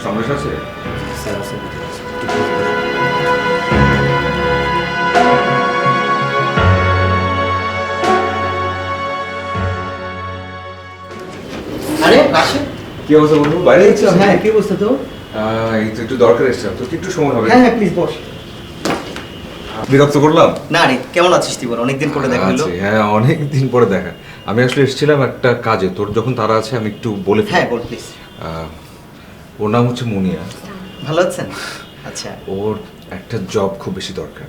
সমস্যা আছে? আরে আসেন। কি অবস্থা বন্ধু, বাইরে যাচ্ছিস? হ্যাঁ, কি অবস্থা তো? এই তো একটু দরকার এসেছিলাম, তো একটু সময় হবে? হ্যাঁ হ্যাঁ, প্লিজ বস। বিরক্ত করলাম? না রে, কেমন আছিস তুই বল? অনেকদিন পরে দেখা হলো। হ্যাঁ অনেক দিন পরে দেখা। আমি আসলে এসেছিলাম একটা কাজে, তোর যখন তারা আছে আমি একটু বলে ফেলি। হ্যাঁ বল প্লিজ। ওর নাম হচ্ছে মুনিয়া। ভালো আছেন? আচ্ছা। ওর একটা জব খুব বেশি দরকার।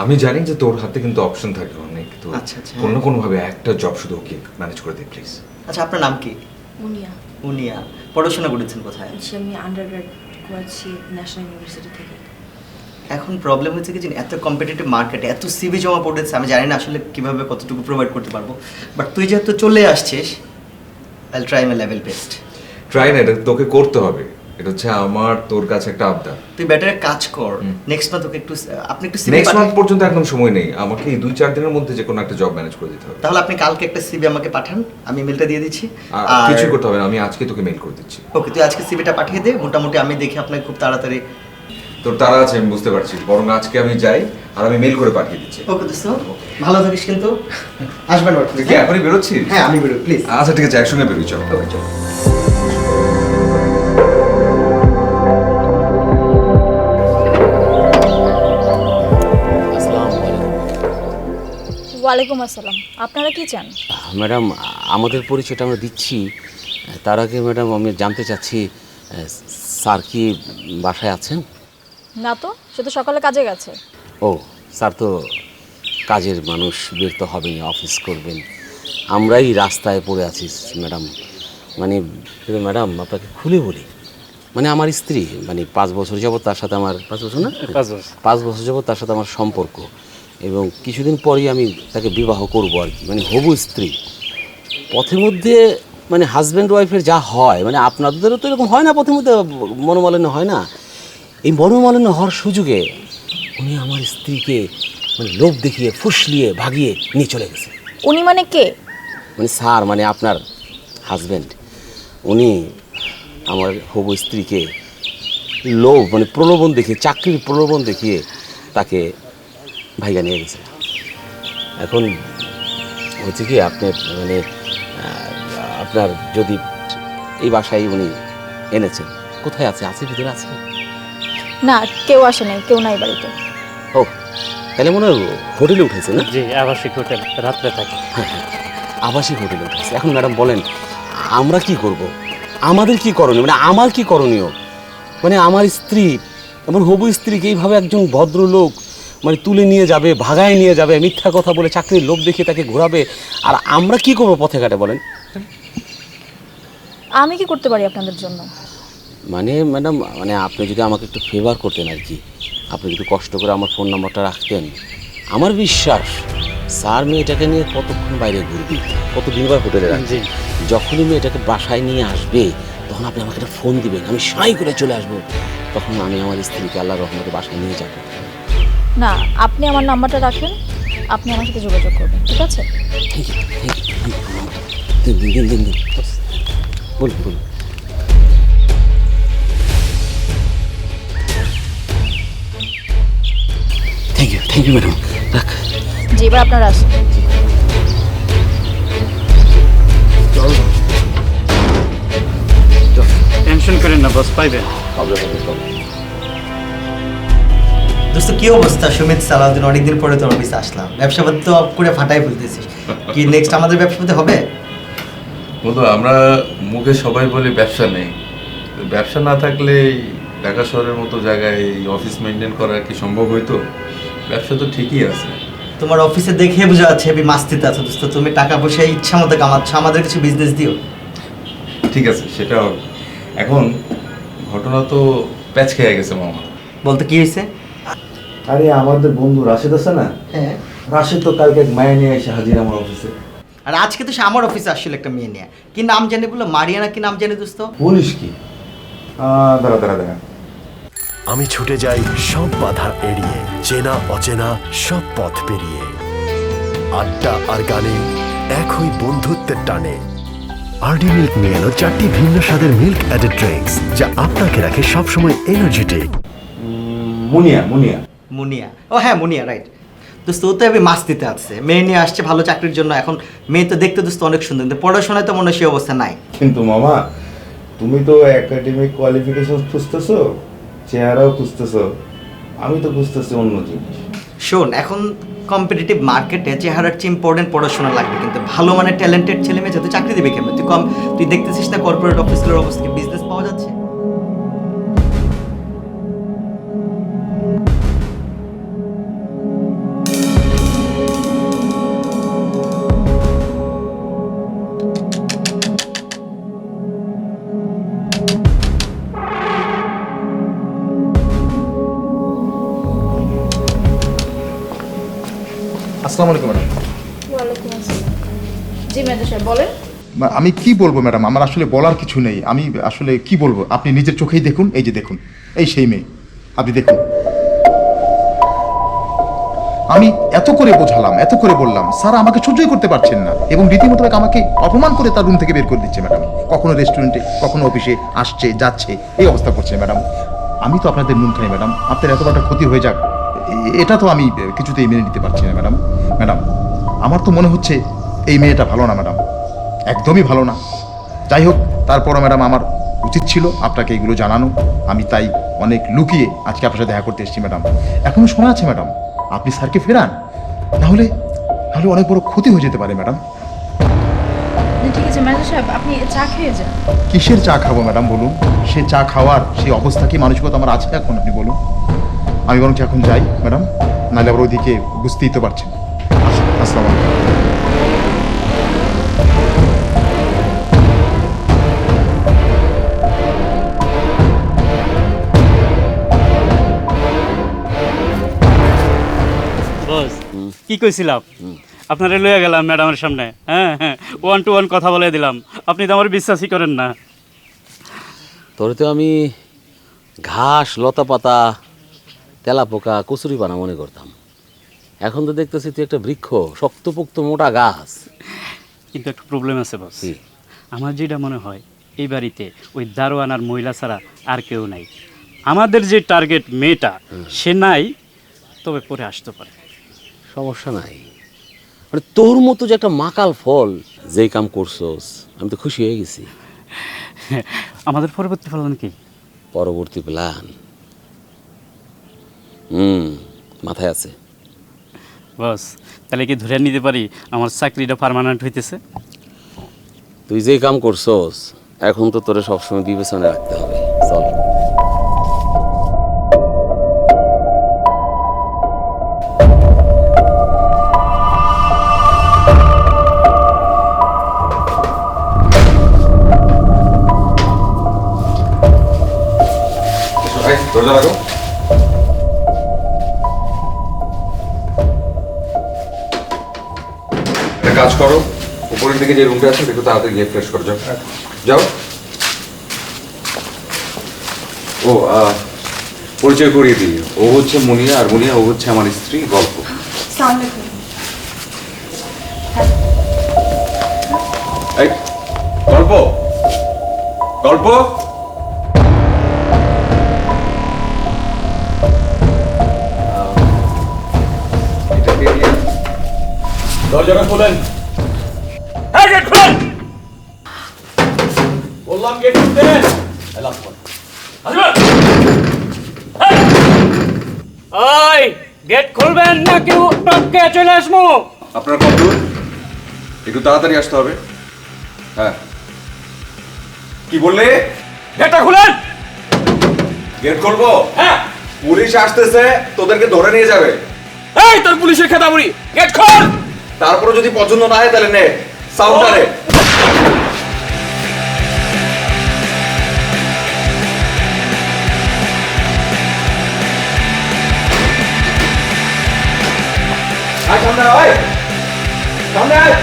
আমি জানি যে তোর হাতে কিন্তু অপশন থাকে অনেক, তো আচ্ছা, আচ্ছা। কোনো না কোনোভাবে একটা জব শুধু ওকে ম্যানেজ করে দে প্লিজ। আচ্ছা, আপনার নাম কি? মুনিয়া। মুনিয়া। পড়াশোনা করেছেন কোথায়? আমি আন্ডারগ্রেড করেছি ন্যাশনাল ইউনিভার্সিটি থেকে। এখন প্রবলেম হচ্ছে কি, যে এত কম্পিটিটিভ মার্কেটে এত সিভি জমা পড়েছে, আমি জানি না আসলে কিভাবে কতটুকু প্রোভাইড করতে পারবো, বাট তুই যেহেতু চলে আসছিস, I try my level best. Try না, এটা তোকে করতে হবে। এটা হচ্ছে আমার তোর কাছে একটা আবদার। তুই বেটার কাজ কর, নেক্সট মান্থ তোকে আপনি একটু সিভি নেক্সট মান্থ পর্যন্ত একদম সময় নেই, আমাকে এই 2-4 দিনের মধ্যে যে কোনো একটা জব ম্যানেজ করে দিতে হবে। তাহলে আপনি কালকে একটা সিভি আমাকে পাঠান, আমি মেলটা দিয়ে দিচ্ছি। আর কিছু করতে হবে না, আমি আজকে তোকে মেল করে দিচ্ছি। ওকে, তুই আজকে সিভিটা পাঠিয়ে দে, মোটামুটি আমি দেখি আপনাকে খুব তাড়াতাড়ি। তোর তারা আছে আমি বুঝতে পারছি, বরং আজকে আমি যাই আর আমি মেল করে পাঠিয়ে দিচ্ছি। ওকে দোস্ত, ভালো থাকিস কিন্তু, আসবেন তুই কি এখনই বেরোচ্ছিস? হ্যাঁ আমি বেরোই, প্লিজ। আচ্ছা ঠিক আছে, একসঙ্গে বেরোই, চলো। ওকে চলো। ওয়ালাইকুম আসসালাম, আপনারা কি চান? ম্যাডাম, আমাদের পরিচয়টা আমরা দিচ্ছি, তার আগে ম্যাডাম আমি জানতে চাচ্ছি স্যার কি বাসায় আছেন? না তো, সে তো সকালে কাজে গেছে। ও, স্যার তো কাজের মানুষ, বের তো হবেন, অফিস করবেন, আমরাই রাস্তায় পড়ে আছি ম্যাডাম। মানে ম্যাডাম আপনাকে খুলে বলি, মানে আমার স্ত্রী, মানে 5 বছর যাবত তার সাথে আমার 5 বছর না 5 বছর যাবত তার সাথে আমার সম্পর্ক, এবং কিছুদিন পরেই আমি তাকে বিবাহ করব আর কি, মানে হবু স্ত্রী। পথের মধ্যে মানে হাজব্যান্ড ওয়াইফের যা হয়, মানে আপনাদেরও তো এরকম হয় না, পথের মধ্যে মনোমালিন্য হয় না? এই মনোমালিন্য হওয়ার সুযোগে উনি আমার স্ত্রীকে মানে লোভ দেখিয়ে ফুসলিয়ে ভাগিয়ে নিয়ে চলে গেছে। উনি মানে কে? মানে স্যার, মানে আপনার হাজব্যান্ড, উনি আমার হবু স্ত্রীকে লোভ মানে প্রলোভন দেখিয়ে, চাকরির প্রলোভন দেখিয়ে তাকে ভাইগা নিয়ে গেছে। এখন হচ্ছে কি, আপনার মানে আপনার যদি এই বাসায় উনি এনেছেন, কোথায় আছে? আছে ভিতরে আছে? না, কেউ আসে নাই, কেউ নাই বাড়িতে। ও, তাহলে মনে হয় হোটেলে উঠেছে না? জি, আবাসিক হোটেল, রাত্রে থাকে। হ্যাঁ হ্যাঁ, আবাসিক হোটেলে উঠেছে। এখন ম্যাডাম বলেন, আমরা কি করব? আমাদের কি করণীয়, মানে আমার কি করণীয়? মানে আমার স্ত্রী, আমার হবু স্ত্রীকে এইভাবে একজন ভদ্রলোক মানে তুলে নিয়ে যাবে, ভাগায় নিয়ে যাবে, মিথ্যা কথা বলে চাকরির লোভ দেখিয়ে তাকে ঘোরাবে, আর আমরা কি করবো পথে ঘাটে বলেন? আমি কি করতে পারি আপনাদের জন্য? মানে ম্যাডাম, মানে আপনি যদি আমাকে একটু ফেভার করতেন আর কি, আপনি যদি কষ্ট করে আমার ফোন নাম্বারটা রাখতেন, আমার বিশ্বাস স্যার মেয়েটাকে নিয়ে কতক্ষণ বাইরে ঘুরবি, কতদিন বার হোটেলে রাখছি, যখনই মেয়েটাকে বাসায় নিয়ে আসবে তখন আপনি আমাকে একটা ফোন দিবেন, আমি সাই করে চলে আসবো, তখন আমি আমার স্ত্রীকে আল্লাহর রহমতে বাসায় নিয়ে যাবো। না, আপনি আমার নাম্বারটা রাখেন, আপনি আমার সাথে যোগাযোগ করবেন, ঠিক আছে? Thank you, thank you. দিন দিন দিন দিন দিন, বলুন বলুন। থ্যাংক ইউ ম্যাডাম, রাখ। জি, এবার আপনারা আসুন। টেনশন করেন না, বস পাইবেন। দোস্ত কি অবস্থা? সুমিত, সালাউদ্দিন, অনেকদিন পরে তোর অফিসে আসলাম, ব্যবসা পাতি তো অফ করে ফাটাই ফেলতেছিস, কি নেক্সট আমাদের ব্যবসা পাতি হবে? বন্ধু, আমরা মুখে সবাই বলি ব্যবসা নেই, ব্যবসা না থাকলে ঢাকা শহরের মতো জায়গায় এই অফিস মেনটেন করা কি সম্ভব হইতো? ব্যবসা তো ঠিকই আছে। তোমার অফিসে দেখে বোঝা যাচ্ছে হেবি মাস্তিতে আছো দোস্ত, তুমি টাকা পয়সা ইচ্ছা মতো কামাচ্ছ, আমাদের কিছু বিজনেস দিও। ঠিক আছে, সেটা হবে। এখন ঘটনা তো প্যাচ খেয়ে গেছে মামা। বলতে কি হয়েছে? আরে আমাদের বন্ধু রাশেদ আছে না, হ্যাঁ, রাশেদ তো কালকে এক মায়া নিয়ে এসে হাজির আমার অফিসে। আর আজকে তো সে আমার অফিসে আসছিল একটা মেয়ে নিয়ে, কি নাম জানি বললো, মারিয়ানা কি নাম জানি দোস্ত। বলিস কি? দাঁড়া দাঁড়া দাঁড়া, আমি ছুটে যাই সব বাধা এড়িয়ে, চেনা অচেনা সব পথ পেরিয়ে। আড্ডা আর গানে এক হই বন্ধুত্বের টানে। আরডি মিল্ক নিয়ে এলো 4টি ভিন্ন স্বাদের মিল্ক অ্যাডেড ড্রিঙ্কস, যা আপনাকে রাখে সবসময় এনার্জেটিক। মুনিয়া মুনিয়া মুনিয়া, ও হ্যাঁ মুনিয়া, রাইট দোস্ত। ও তো এবার মাস্তিতে আছে, মেয়ে নিয়ে আসছে ভালো চাকরির জন্য। এখন মেয়ে তো দেখতে দোস্ত অনেক সুন্দর, কিন্তু পড়াশোনায় তো মনে হয় সেই অবস্থা নাই। কিন্তু মামা, তুমি তো একাডেমিক কোয়ালিফিকেশন খুঁজতেছো, চেহারাও খুঁজতেছো, আমি তো খুঁজতেছি অন্য জিনিস। শোন, এখন কম্পিটিটিভ মার্কেটে চেহারার চেয়ে ইম্পর্টেন্ট পড়াশোনা লাগবে, কিন্তু ভালো মানের ট্যালেন্টেড ছেলে মেয়ে যাতে চাকরি দেবে কেমন? তুই দেখতেছিস না কর্পোরেট অফিসগুলোর অবস্থা, বিজনেস পাওয়া যাচ্ছে? আসসালামু আলাইকুম ম্যাডাম। জি ম্যানেজার সাহেব বলেন। আমি কি বলবো ম্যাডাম, আমার আসলে বলার কিছু নেই। আমি আসলে কি বলবো, আপনি নিজের চোখেই দেখুন। এই যে দেখুন, এই সেই মেয়ে, আপনি দেখুন। আমি এত করে বোঝালাম, এত করে বললাম, স্যার আমাকে সহ্যই করতে পারছেন না এবং রীতিমতো আমাকে অপমান করে তার রুম থেকে বের করে দিচ্ছে ম্যাডাম। কখনো রেস্টুরেন্টে, কখনো অফিসে আসছে যাচ্ছে, এই অবস্থা করছে ম্যাডাম। আমি তো আপনাদের নুন খাই ম্যাডাম, আপনার এত বড় ক্ষতি হয়ে যাক এটা তো আমি কিছুতেই মেনে নিতে পারছি না ম্যাডাম। ম্যাডাম আমার তো মনে হচ্ছে এই মেয়েটা ভালো না ম্যাডাম, একদমই ভালো না। যাই হোক, তারপরও ম্যাডাম আমার উচিত ছিল আপনাকে এগুলো জানানো। আমি তাই অনেক লুকিয়ে আজকে আপনার সাথে দেখা করতে এসেছি ম্যাডাম। এখনো সময় আছে ম্যাডাম, আপনি স্যারকে ফেরান, নাহলে অনেক বড় ক্ষতি হয়ে যেতে পারে ম্যাডাম। ঠিক আছে ম্যানেজার সাহেব, আপনি চা খেয়ে যান। কিসের চা খাবো ম্যাডাম বলুন? সে চা খাওয়ার সেই অবস্থা কি মানসিকতা আমার আছে এখন, আপনি বলুন? আমি বরং এখন যাই ম্যাডাম, নাহলে আবার ওইদিকে বুঝতেই তো পারছেন। আসসালামু আলাইকুম। বস কি কইছিলাম, আপনারা লইয়া গেলাম ম্যাডামের সামনে, হ্যাঁ হ্যাঁ, 1 to 1 কথা বলে দিলাম, আপনি তো আমার বিশ্বাসই করেন না। তোরে তো আমি ঘাস, লতা পাতা, তেলা পোকা, কচুরি পানা মনে করতাম। এখন তো দেখতেছি তুই একটা বৃক্ষ, শক্তপোক্ত মোটা গাছ। কিন্তু একটা প্রবলেম আছে বস, কি? আমার যেটা মনে হয় এই বাড়িতে ওই দারোয়ান আর মহিলা ছাড়া আর কেউ নাই। আমাদের যে টার্গেট মেয়েটা সে নাই, তবে পরে আসতে পারে। সমস্যা নাই, মানে তোর মতো যে একটা মাকাল ফল যেই কাম করছস, আমি তো খুশি হয়ে গেছি। আমাদের পরবর্তী ফলন কি? পরবর্তী প্ল্যান মাথায় আছে। বস তাহলে কি ধরে নিতে পারি আমার চাকরিটা পার্মানেন্ট হইতেছে? তুই যেই কাম করছস এখন তো তোরে সবসময় বিবেচনায় রাখতে হবে। চল। দরজা লাগো। একটা কাজ করো, উপরের দিকে যে রুমটা আছে দেখো, তাড়াতাড়ি গিয়ে ফ্রেশ করে যাও। যাও। ও পরিচয় করিয়ে দিই, ও হচ্ছে মুনিয়া, আর মুনিয়া ও হচ্ছে আমার স্ত্রী গল্প। এই গল্প, গল্প দরজাটা খোলেন। হ্যাঁ, গেট খোলেন। বললাম গেট খুলতে। এলাম কর। আসবেন। ওই গেট খুলবেন না কেউ টপকে চলে আসবো? আপনার কত দূর? একটু তাড়াতাড়ি আসতে হবে। হ্যাঁ, কি বললে? গেটটা খুলেন। গেট করবো? হ্যাঁ। পুলিশ আসতেছে, তোদেরকে ধরে নিয়ে যাবে। এই তোর পুলিশের খেতাবুড়ি, গেট খোল। তারপরে যদি পছন্দ না হয় তাহলে নে সাউন্ডারে। আয় সামনে আয়, সামনে আয়।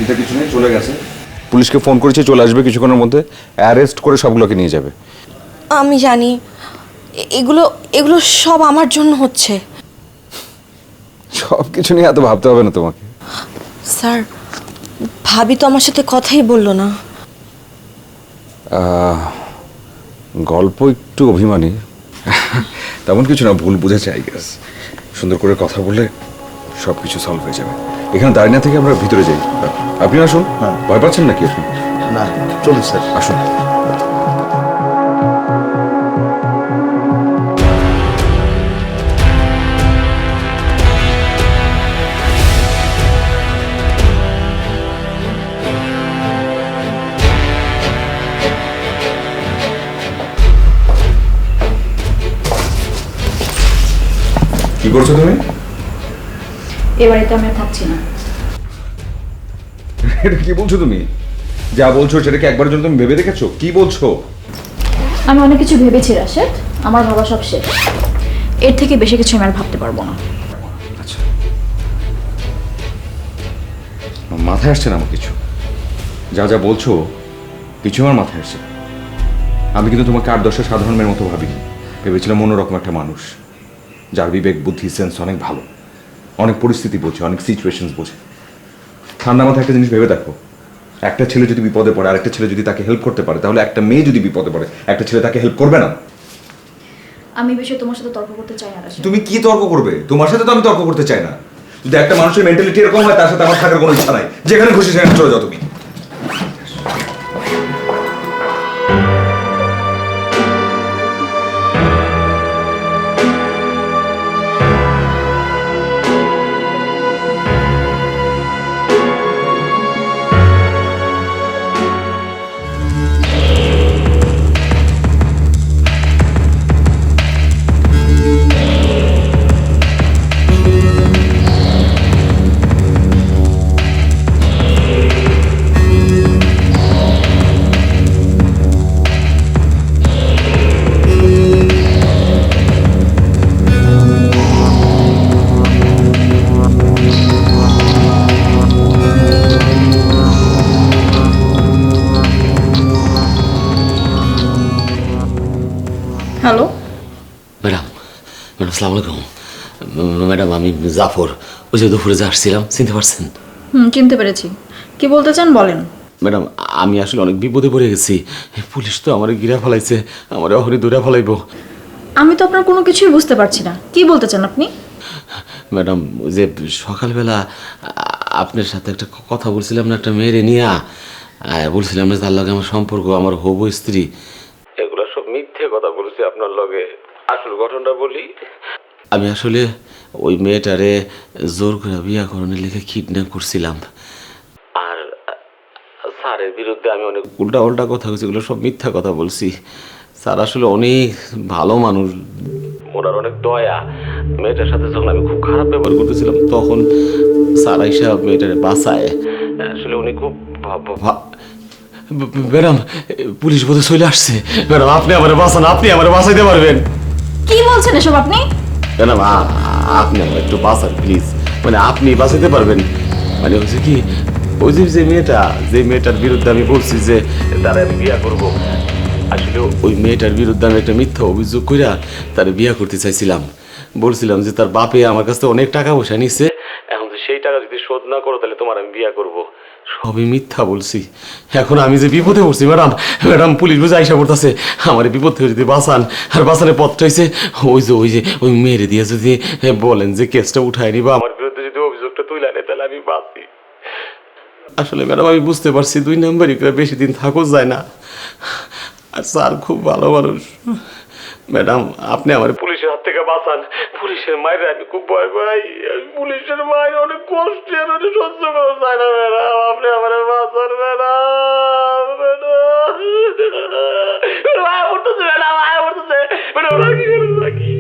এটা কিছু নেই, চলে গেছে। পুলিশকে ফোন করেছি, চলে আসবে কিছুক্ষণের মধ্যে, অ্যারেস্ট করে সবগুলোকে নিয়ে যাবে। আমি জানি এগুলো এগুলো সব আমার জন্য হচ্ছে। সব কিছু নিয়ে এত ভাবতে হবে না তোমাকে। স্যার, ভাবি তো আমার সাথে কথাই বললো না। গল্প একটু অভিমানী, তেমন কিছু না, ভুল বুঝেছে আই গেস। সুন্দর করে কথা বলে সব কিছু সলভ হয়ে যাবে। এখানে দাঁড়িয়ে না থেকে আমরা ভিতরে যাই। আপনি আসুন। হ্যাঁ। ভয় পাচ্ছেন নাকি আপনি? না চলুন স্যার। আসুন। কি করছো তুমি? এ বাড়িতে আমি আর থাকছি না। এটা কি বলছো তুমি? যা বলছো সেটাকে একবারের জন্য তুমি ভেবে দেখেছো? কি বলছো? আমি অনেক কিছু ভেবেছি রাশেদ, আমার ভাবা সব শেষ। এর থেকে বেশি কিছু আমি আর ভাবতে পারবো না। আচ্ছা, মাথায় আসছে না আমার কিছু। যা যা বলছো কিছু আমার মাথায় আসছে। আমি কিন্তু তোমাকে 8-10 সাধারণ মেয়ের মতো ভাবিনি। ভেবেছিলাম অন্যরকম একটা মানুষ, যার বিবেক বুদ্ধি সেন্স অনেক ভালো, অনেক পরিস্থিতি বোঝে, অনেক সিচুয়েশন বোঝে। ঠান্ডা মাথায় একটা জিনিস ভেবে দেখো, একটা ছেলে যদি বিপদে পড়ে আর একটা ছেলে যদি তাকে হেল্প করতে পারে, তাহলে একটা মেয়ে যদি বিপদে পড়ে একটা ছেলে তাকে হেল্প করবে না? আমি এই বিষয়ে তোমার সাথে তর্ক করতে চাই না রাশেদ। তুমি কি তর্ক করবে? তোমার সাথে তো আমি তর্ক করতে চাই না। যদি একটা মানুষের মেন্টালিটি এরকম হয়, তার সাথে আমার থাকার কোনো ইচ্ছা নাই। যেখানে খুশি সেখানে চলে যাও তুমি। হ্যালো ম্যাডাম, আসসালামু আলাইকুম। ম্যাডাম, আমি জাফর। ওই যে দুপুরে যে আসছিলাম, চিনতে পারছেন? চিনতে পেরেছি। কি বলতে চান বলেন। ম্যাডাম, আমি আসলে অনেক বিপদে পড়ে গেছি। পুলিশ তো আমার গিরা ফেলাইছে, আমার অহরি দৌড়া ফেলাইব। আমি তো আপনার কোনো কিছুই বুঝতে পারছি না, কি বলতে চান আপনি? ম্যাডাম, ওই যে সকালবেলা আপনার সাথে একটা কথা বলছিলাম না, একটা মেয়েরে নিয়ে বলছিলাম না তার লগে আমার সম্পর্ক, আমার হবু স্ত্রী। এগুলো সব মিথ্যে কথা বলছি আপনার লগে। আসল ঘটনাটা বলি, আমি আসলে ওই মেয়েটারে জোর করে বিয়া করানোর লেগে কিডন্যাপ করছিলাম। আর স্যারের বিরুদ্ধে আমি অনেক উল্টা উল্টা কথা বলছি, এগুলো সব মিথ্যা কথা বলছি। স্যার আসলে অনেক ভালো মানুষ, ওনার অনেক দয়া। মেয়েটার সাথে যখন আমি খুব খারাপ ব্যবহার করতেছিলাম, তখন স্যার আইসা মেয়েটারে বাঁচায়। আসলে উনি খুব ম্যাডাম, পুলিশ বোধহয় চলে আসছে। ম্যাডাম, আপনি আমার বাঁচান, আপনি আমার বাঁচাইতে পারবেন? কি বলছেন এসব আপনি? ম্যাডাম, আপনি আমার একটু বাঁচান প্লিজ। মানে আপনি বাঁচাইতে পারবেন? মানে হচ্ছে কি, ওই যে মেয়েটার বিরুদ্ধে আমি বলছি যে তারা আমি বিয়া করবো, আসলে ওই মেয়েটার বিরুদ্ধে আমি একটা মিথ্যা অভিযোগ কইরা তার বিয়া করতে চাইছিলাম। বলছিলাম যে তার বাপে আমার কাছে অনেক টাকা পয়সা নিচ্ছে, এখন সেই টাকা যদি শোধ না করো তাহলে তোমার আমি বিয়া করবো। সবই মিথ্যা বলছি। এখন আমি যে বিপদে পড়ছি ম্যাডাম, পুলিশ বুঝে আইসা পড়তেছে। আমার বিপদ থেকে যদি বাঁচান, আর বাঁচানোর পথটা হয়েছে ওই মেয়েরে দিয়ে যদি বলেন যে কেসটা উঠায় নিবা, আমার বিরুদ্ধে যদি অভিযোগটা তুলে আনে, তাহলে আমি বাঁচি। আসলে ম্যাডাম, আমি বুঝতে পারছি 2 নাম্বারই করে বেশি দিন থাকো যায় না। আর স্যার খুব ভালো মানুষ। ম্যাডাম, আপনি আমার পুলিশের হাত থেকে বাঁচান। পুলিশের মায়ের আমি খুব ভয় পাই। পুলিশের মায়ের অনেক কষ্টের, সহ্য করা যায় না ম্যাডাম। আপনি আমার বাঁচান ম্যাডাম। ম্যাডাম আয় পড়তেছে, ম্যাডাম আয় পড়তেছে, ম্যাডাম রাখি রাখি।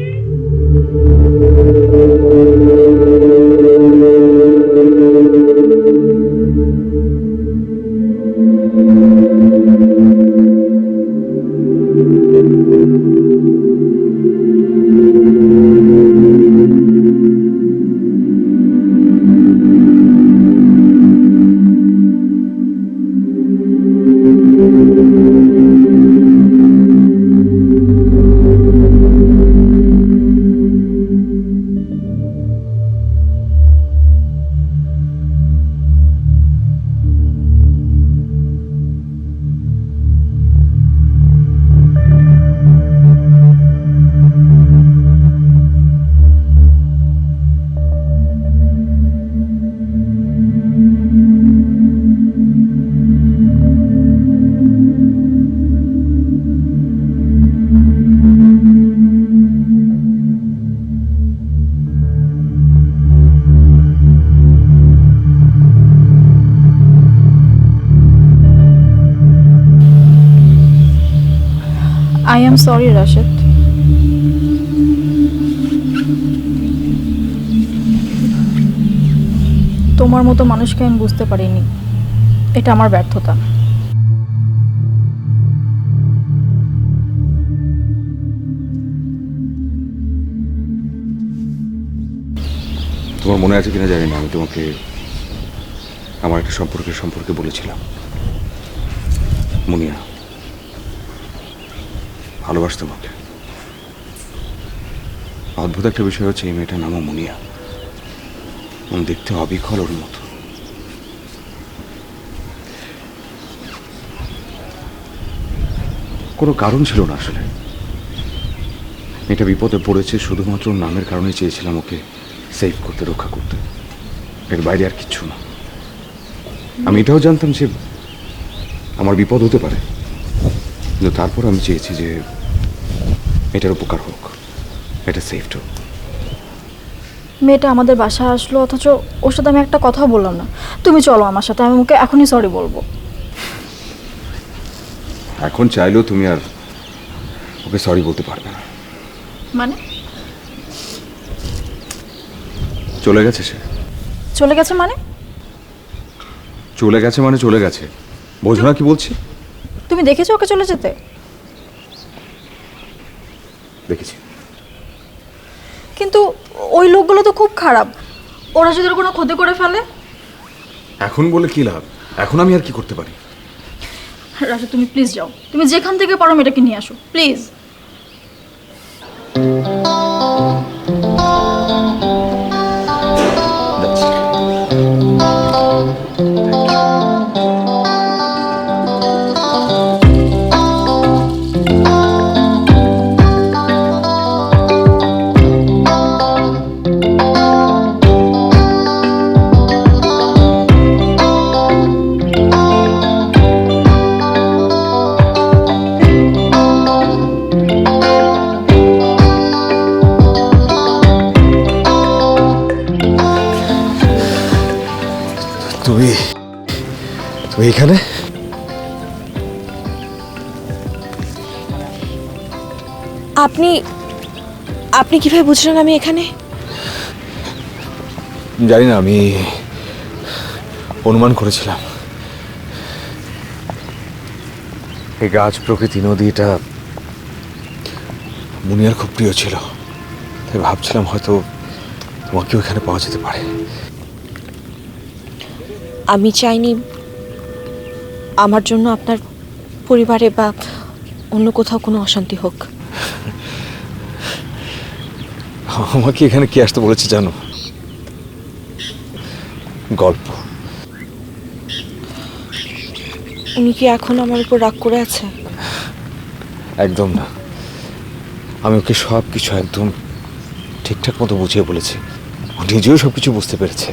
I am sorry Rashed. তোমার মতো মানুষকে আমি বুঝতে পারিনি, এটা আমার ব্যর্থতা। তোমার মনে আছে কিনা জানি না, আমি তোমাকে আমার একটা সম্পর্কে বলেছিলাম। মুনিয়া, ভালোবাসতাম ওকে। অদ্ভুত একটা বিষয় হচ্ছে এই মেয়েটার নামও মুনিয়া, দেখতে অবিকল ওর মতো। কোনো কারণ ছিল না আসলে, এটা বিপদে পড়েছে শুধুমাত্র ওর নামের কারণে চেয়েছিলাম ওকে সেভ করতে, রক্ষা করতে, এর বাইরে আর কিচ্ছু না। আমি এটাও জানতাম যে আমার বিপদ হতে পারে, কিন্তু তারপর আমি চেয়েছি যে এটার উপকার হোক, এটা সেফ হোক। মেয়েটা আমাদের বাসায় আসলো, অথচ ওর সাথে আমি একটা কথাও বললাম না। তুমি চলো আমার সাথে, আমি ওকে এখনই সরি বলবো। এখন চাইলেও তুমি আর ওকে সরি বলতে পারবে না। মানে? চলে গেছে সে। চলে গেছে মানে? চলে গেছে মানে চলে গেছে, বোঝো না কি বলছি? তুমি দেখেছো ওকে চলে যেতে? দেখেছি। কিন্তু ওই লোকগুলো তো খুব খারাপ, ওরা যদি ওর কোনো ক্ষতি করে ফেলে? এখন বলে কি লাভ? এখন আমি আর কি করতে পারি? রাশা, তুমি প্লিজ যাও, তুমি যেখান থেকে পারো মেয়েটাকে নিয়ে আসো প্লিজ। তুমি এখানে? আপনি আপনি কিভাবে বুঝলেন আমি এখানে? জানি না, আমি অনুমান করেছিলাম। এই গাছ, প্রকৃতি, নদী, এটা মুনিয়ার খুব প্রিয় ছিল, তাই ভাবছিলাম হয়তো তোমাকেও এখানে পাওয়া যেতে পারে। আমি চাইনি আমার জন্য আপনার পরিবারে বা অন্য কোথাও কোনো অশান্তি হোক। আমাকে এখানে কি আসতে বলেছে জানো? গল্প। উনি কি এখন আমার উপর রাগ করে আছে? একদম না, আমি ওকে সব কিছু একদম ঠিকঠাক মতো বুঝিয়ে বলেছি। ও নিজেও সব কিছু বুঝতে পেরেছে,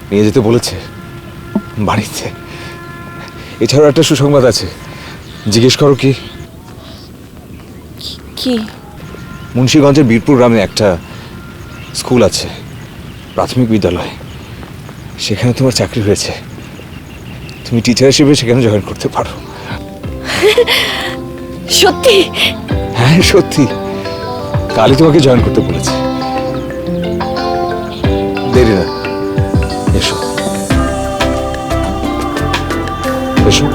নিয়ে যেতে বলেছে বাড়িতে। এছাড়াও একটা সুসংবাদ আছে, জিজ্ঞেস করো কি? কি? মুন্সিগঞ্জের বীরপুর গ্রামে একটা স্কুল আছে, প্রাথমিক বিদ্যালয়, সেখানে তোমার চাকরি হয়েছে। তুমি টিচার হিসেবে সেখানে জয়েন করতে পারো। সত্যি? হ্যাঁ সত্যি, কালই তোমাকে জয়েন করতে বলেছে। দেরি না, এসো এসো।